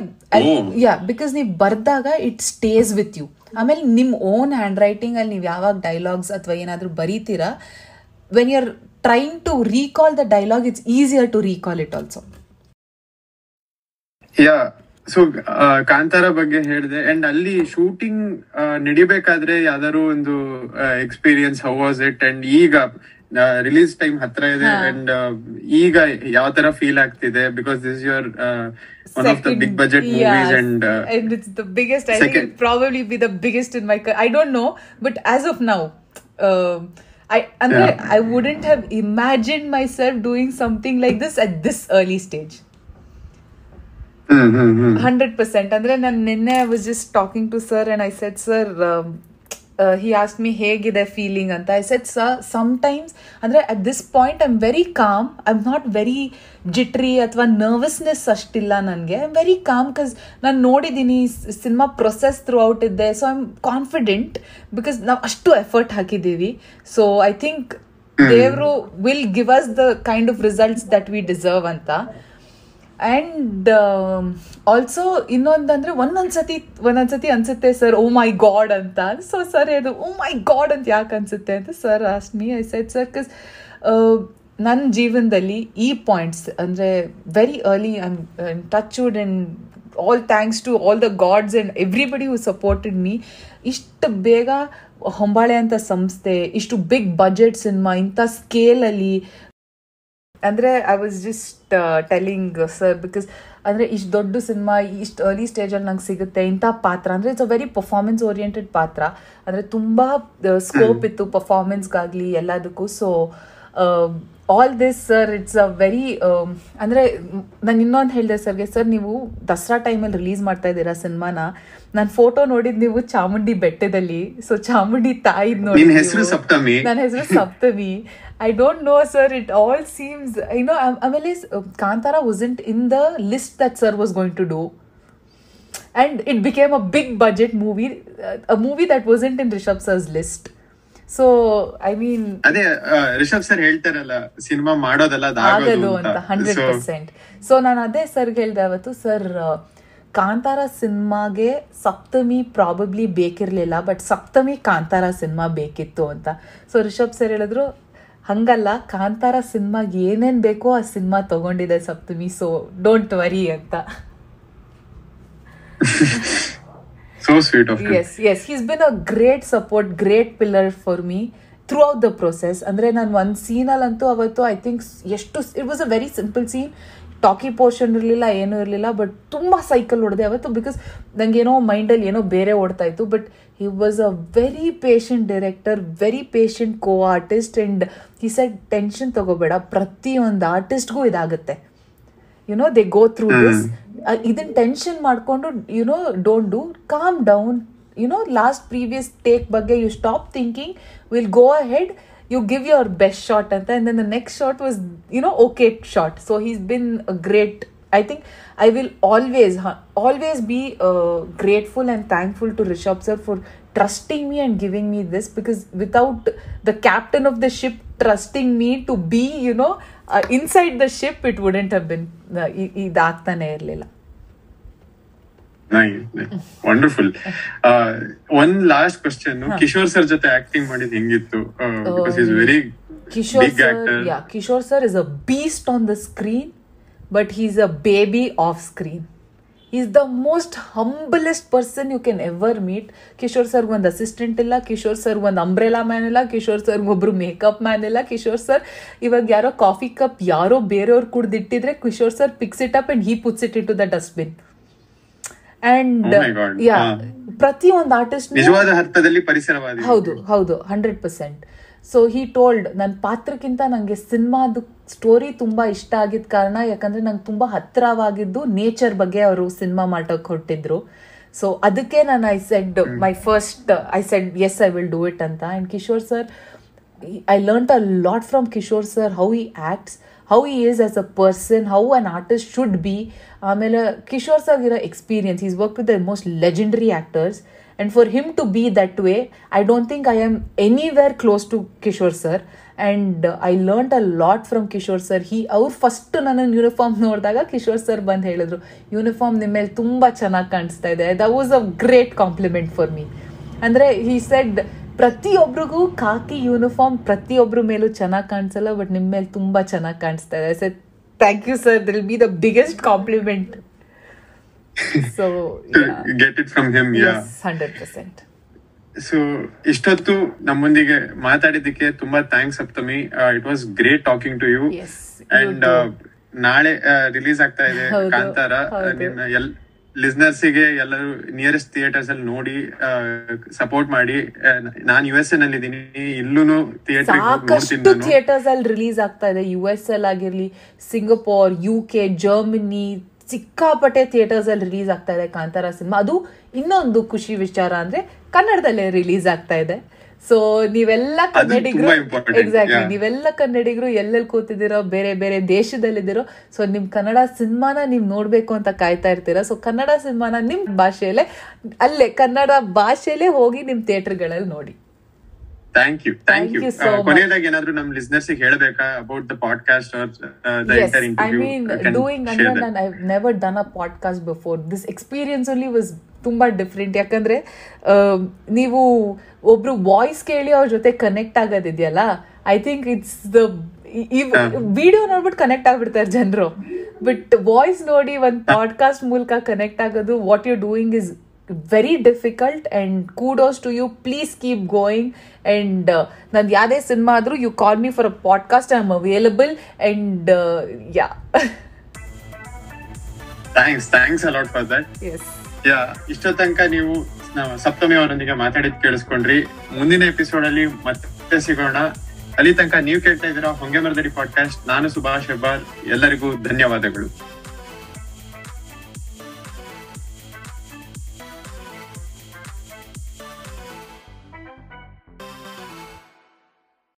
ಬಿಕಾಸ್ ನೀವು ಬರ್ದಾಗ ಇಟ್ ಸ್ಟೇಸ್ ವಿತ್ ಯು. ಆಮೇಲೆ ನಿಮ್ಮ ಓನ್ ಹ್ಯಾಂಡ್ ರೈಟಿಂಗ್ ಅಲ್ಲಿ ನೀವು ಯಾವಾಗ ಡೈಲಾಗ್ಸ್ ಅಥವಾ ಏನಾದರೂ ಬರೀತೀರಾ, when you are trying to recall the dialogue, it's easier to recall it also. So Kantara ಬಗ್ಗೆ ಹೇಳಿದೆ, ಅಂಡ್ ಅಲ್ಲಿ ಶೂಟಿಂಗ್ ನಡಿಬೇಕಾದ್ರೆ ಯಾವ್ದಾದ್ರು ಒಂದು experience, how was it? And ಈಗ ರಿಲೀಸ್ ಟೈಮ್ ಹತ್ರ ಇದೆ, ಅಂಡ್ ಈಗ ಯಾವ ತರ ಫೀಲ್ ಆಗ್ತಿದೆ? Because this is your one of the big budget movies, and it's the biggest, I think it'll probably be the biggest in my career. I don't know, but as of now, I wouldn't have imagined myself doing something like this at this early stage. 100%. Andre nan ninne I was just talking to sir and I said, sir, he asked me hegide feeling anta. I said, sir, sometimes andre at this point I'm very calm, I'm not very jittery athwa nervousness ashtilla nange. I'm very calm because nan nodidini cinema process throughout idde, so I'm confident because now ashtu effort hakidivi. So I think devru will give us the kind of results that we deserve anta. And also ಇನ್ನೊಂದಂದ್ರೆ ಒಂದೊಂದ್ಸತಿ ಅನ್ಸುತ್ತೆ sir oh my god ಅಂತ. So sir ಅದು oh my god ಅಂತ ಯಾಕೆ ಅನ್ಸುತ್ತೆ ಅಂತ sir ask me. I said sir because ನನ್ನ ಜೀವನದಲ್ಲಿ ಈ ಪಾಯಿಂಟ್ಸ್ ಅಂದರೆ very early I am touchwood and all thanks to all the gods and everybody who supported me. ಇಷ್ಟು ಬೇಗ ಹೊಂಬಾಳೆ ಅಂತ ಸಂಸ್ಥೆ, ಇಷ್ಟು ಬಿಗ್ ಬಜೆಟ್ ಸಿನಿಮಾ, ಇಂಥ ಸ್ಕೇಲಲ್ಲಿ ಅಂದರೆ I was just telling sir, because ಅಂದರೆ ಇಷ್ಟು ದೊಡ್ಡ ಸಿನಿಮಾ ಇಷ್ಟು ಅರ್ಲಿ ಸ್ಟೇಜಲ್ಲಿ ನಂಗೆ ಸಿಗುತ್ತೆ ಇಂಥ ಪಾತ್ರ ಅಂದರೆ it's a very performance oriented ಪಾತ್ರ. ಅಂದರೆ ತುಂಬ ಸ್ಕೋಪ್ ಇತ್ತು ಪರ್ಫಾರ್ಮೆನ್ಸ್ಗಾಗಲಿ ಎಲ್ಲದಕ್ಕೂ. So all this sir it's a very ಅಂದರೆ ನಾನು ಇನ್ನೊಂದು ಹೇಳಿದೆ ಸರ್ಗೆ, ಸರ್ ನೀವು ದಸರಾ ಟೈಮಲ್ಲಿ ರಿಲೀಸ್ ಮಾಡ್ತಾ ಇದ್ದೀರಾ ಸಿನಿಮಾನ, ನಾನು ಫೋಟೋ ನೋಡಿದ್ದು ನೀವು ಚಾಮುಂಡಿ ಬೆಟ್ಟದಲ್ಲಿ, ಸೊ ಚಾಮುಂಡಿ ತಾಯಿದ್ ನೋಡಿ. ನನ್ನ ಹೆಸರು ಸಪ್ತಮಿ. I don't know, sir. It all seems, ಆಮೇಲೆ Kantara wasn't in the list that sir was going to do. And it became a big budget movie, a movie that wasn't in Rishab sir's list. So, I mean... ಅದೇ Rishabh sir ಹೇಳ್ತಾರಲ್ಲ, cinema ಮಾಡೋದಲ್ಲ ಆಗದು ಅಂತ 100%. So ನಾನು ಅದೇ ಸರ್ಗೆ ಹೇಳ್ದೆ ಅವತ್ತು, ಸರ್ ಕಾಂತಾರ ಸಿನಿಮಾಗೆ ಸಪ್ತಮಿ ಪ್ರಾಬಬ್ಲಿ ಬೇಕಿರಲಿಲ್ಲ, ಬಟ್ ಸಪ್ತಮಿ ಕಾಂತಾರ ಸಿನಿಮಾ ಬೇಕಿತ್ತು ಅಂತ. ಸೊ ರಿಷಬ್ ಸರ್ ಹೇಳಿದ್ರು, ಹಂಗಲ್ಲ, ಕಾಂತಾರ ಸಿನಿಮಾಗೆ ಏನೇನು ಬೇಕೋ ಆ ಸಿನಿಮಾ ತಗೊಂಡಿದೆ ಸಪ್ತಮಿ, ಸೊ ಡೋಂಟ್ ವರಿ ಅಂತ. So sweet of him. Yes, he's been a great support, great pillar for me throughout the process. ಅಂದ್ರೆ ನಾನು ಒಂದು ಸೀನಲ್ಲಂತೂ ಅವತ್ತು I think it was a very simple scene. Talkie portion ಇರಲಿಲ್ಲ, ಏನೂ ಇರಲಿಲ್ಲ. ಬಟ್ ತುಂಬ ಸೈಕಲ್ ಹೊಡೆದೆ ಅವತ್ತು, ಬಿಕಾಸ್ ನನಗೇನೋ ಮೈಂಡಲ್ಲಿ ಏನೋ ಬೇರೆ ಓಡ್ತಾ ಇತ್ತು. But he was a very patient director, very patient co-artist, and he said tension ತಗೋಬೇಡ, ಪ್ರತಿಯೊಂದು ಆರ್ಟಿಸ್ಟ್ಗೂ ಇದಾಗುತ್ತೆ, they go through this. ಇದನ್ನ ಟೆನ್ಷನ್ ಮಾಡಿಕೊಂಡು don't do, calm down, last previous take ಬಗ್ಗೆ you stop thinking, we'll go ahead, you give your best shot and then the next shot was okay shot. So he's been a great, I think I will always be grateful and thankful to Rishab sir for trusting me and giving me this, because without the captain of the ship trusting me to be inside the ship, it wouldn't have been idaagtane irlilla. Nice. Wonderful. One last question. Kishore sir jothe acting ಮಾಡಿದ್ದು ಹೆಂಗಿತ್ತು? Because he's very big actor. Yeah, Kishore sir is a beast on the screen, but he's a baby off screen. He's the most humblest person you can ever meet. Kishore sir ಒಂದು assistant ಇಲ್ಲ, Kishore sir ಒಂದು umbrella man ಇಲ್ಲ, Kishore sir ಒಬ್ರು makeup man ಇಲ್ಲ. Kishore sir ಇವಾಗ ಯಾರೋ coffee cup ಯಾರೋ ಬೇರೆಯವ್ರು ಕುಡ್ದಿಟ್ಟಿದ್ರೆ Kishore sir picks it up and he puts it into the dustbin. And ಪ್ರತಿಯೊಂದು ಆರ್ಟಿಸ್ಟ್ ನಿಜವಾದ ಅರ್ಥದಲ್ಲಿ ಪರಿಸರವಾದಿ. ಹೌದು 100%. ಸೊ ಹಿ ಟೋಲ್ಡ್, ನನ್ನ ಪಾತ್ರಕ್ಕಿಂತ ನನಗೆ ಸಿನಿಮಾದ ಸ್ಟೋರಿ ತುಂಬ ಇಷ್ಟ ಆಗಿದ್ದ ಕಾರಣ, ಯಾಕಂದರೆ ನಂಗೆ ತುಂಬ ಹತ್ತಿರವಾಗಿದ್ದು ನೇಚರ್ ಬಗ್ಗೆ ಅವರು ಸಿನಿಮಾ ಮಾಡೋಕ್ಕೆ ಹೊರಟಿದ್ರು. ಸೊ ಅದಕ್ಕೆ ನಾನು I said yes I will do it ಅಂತ. And Kishore sir, I learned a lot from Kishore sir, how he acts, how he is as a person, how an artist should be. ಆಮೇಲೆ Kishore sir ಇರೋ experience, he's worked with the most legendary actors, and for him to be that way, I don't think I am anywhere close to Kishore sir. And I learned a lot from Kishore sir. ಅವ್ರು first ನನ್ನ uniform ನೋಡಿದಾಗ Kishore sir ಬಂದು ಹೇಳಿದ್ರು, uniform ನಿಮ್ಮ ಮೇಲೆ ತುಂಬ ಚೆನ್ನಾಗಿ ಕಾಣಿಸ್ತಾ ಇದೆ. that was a great compliment for me. ಅಂದರೆ he said, ಪ್ರತಿಯೊಬ್ಬರಿಗೂ ಕಾಕಿ ಯೂನಿಫಾರ್ಮ್ ಪ್ರತಿಯೊಬ್ಬರ ಮೇಲೂ ಚೆನ್ನಾಗಿ ಕಾಣಿಸಲ್ಲ, ಬಟ್ ನಿಮ್ಮ ಮೇಲೆ ತುಂಬ ಚೆನ್ನಾಗಿ ಕಾಣಿಸ್ತಾ ಇದೆ. Sir thank you sir, this'll be the biggest compliment. So get it from him. Yes, 100%. So ಇಷ್ಟೊತ್ತು ನಮ್ಮೊಂದಿಗೆ ಮಾತಾಡಿದ್ದಕ್ಕೆ ತುಂಬಾ thanks Saptami. It was great talking to you. And ನಾಳೆ ರಿಲೀಸ್ ಆಗ್ತಾ ಇದೆ ಕಾಂತಾರ. ಲಿಸ್ನರ್ಸ್ ಗೆ ಎಲ್ಲರೂ ನಿಯರೆಸ್ಟ್ ಥಿಯೇಟರ್ಸ್ ಅಲ್ಲಿ ನೋಡಿ ಸಪೋರ್ಟ್ ಮಾಡಿ. ನಾನು US ನಲ್ಲಿ ಇದ್ದೀನಿ, ಇಲ್ಲೂ ಸಾಕಷ್ಟು ಥಿಯೇಟರ್ಸ್ ಅಲ್ಲಿ ರಿಲೀಸ್ ಆಗ್ತಾ ಇದೆ. US ಅಲ್ಲಿ ಆಗಿರ್ಲಿ, ಸಿಂಗಪೂರ್, UK, ಜರ್ಮನಿ, ಸಿಕ್ಕಾಪಟ್ಟೆ ಥಿಯೇಟರ್ಸ್ ಅಲ್ಲಿ ರಿಲೀಸ್ ಆಗ್ತಾ ಇದೆ ಕಾಂತಾರ ಸಿನಿಮಾ. ಅದು ಇನ್ನೊಂದು ಖುಷಿ ವಿಚಾರ ಅಂದ್ರೆ ಕನ್ನಡದಲ್ಲೇ ರಿಲೀಸ್ ಆಗ್ತಾ ಇದೆ. ಸೊ ನೀವೆಲ್ಲ ಕನ್ನಡಿಗರು, ಎಕ್ಸಾಕ್ಟ್ಲಿ, ನೀವೆಲ್ಲ ಕನ್ನಡಿಗರು ಎಲ್ಲೆಲ್ಲಿ ಕೂತಿದ್ದೀರೋ, ಬೇರೆ ಬೇರೆ ದೇಶದಲ್ಲಿದ್ದೀರೋ, ಸೊ ನಿಮ್ ಕನ್ನಡ ಸಿನಿಮಾನ ನೀವ್ ನೋಡ್ಬೇಕು ಅಂತ ಕಾಯ್ತಾ ಇರ್ತೀರಾ. ಸೊ ಕನ್ನಡ ಸಿನಿಮಾನ ನಿಮ್ ಭಾಷೆಯಲ್ಲೇ, ಅಲ್ಲೇ ಕನ್ನಡ ಭಾಷೆಯಲ್ಲೇ ಹೋಗಿ ನಿಮ್ ಥಿಯೇಟರ್ಗಳಲ್ಲಿ ನೋಡಿ. ಥ್ಯಾಂಕ್ ಯು ಕೊನೆಯದಾಗಿ ಏನಾದ್ರು ನಮ್ಮ ಲಿಸ್ನರ್ಸ್ ಹೇಳಬೇಕಾ about the podcast or the entire interview? Doing and I never done a podcast before. This experience only was ತುಂಬಾ ಡಿಫ್ರೆಂಟ್. ಯಾಕಂದ್ರೆ ನೀವು ಒಬ್ರು ವಾಯ್ಸ್ ಕೇಳಿ ಅವ್ರ ಜೊತೆ ಕನೆಕ್ಟ್ ಆಗೋದಿದೆಯಲ್ಲ, I think it's the video ನೋಡ್ಬಿಟ್ಟು ಕನೆಕ್ಟ್ ಆಗ್ಬಿಡ್ತಾರೆ ಜನರು, ಬಟ್ ವಾಯ್ಸ್ ನೋಡಿ ಒಂದು ಪಾಡ್ಕಾಸ್ಟ್ ಮೂಲಕ ಕನೆಕ್ಟ್ ಆಗೋದು, what you doing is very difficult, and kudos to you. Please keep going, and ನಂದು ಯಾವುದೇ ಸಿನಿಮಾ ಆದ್ರೂ you call me for a podcast, I am available, and yeah. thanks a lot for that. Yes. ಇಷ್ಟೋ ತನಕ ನೀವು ಸಪ್ತಮಿ ಅವರೊಂದಿಗೆ ಮಾತಾಡಿದ್ ಕೇಳಿಸ್ಕೊಂಡ್ರಿ. ಮುಂದಿನ episode ಅಲ್ಲಿ ಮತ್ತೆ ಸಿಗೋಣ. ಅಲ್ಲಿ ತನಕ ನೀವು ಕೇಳ್ತಾ ಇದ್ದೀರಾ ಹೊಂಗೆಮರದಡಿ ಪಾಡ್ಕಾಸ್ಟ್. ನಾನು ಸುಭಾಷ್ ಹೆಬ್ಬಾರ್. ಎಲ್ಲರಿಗೂ ಧನ್ಯವಾದಗಳು.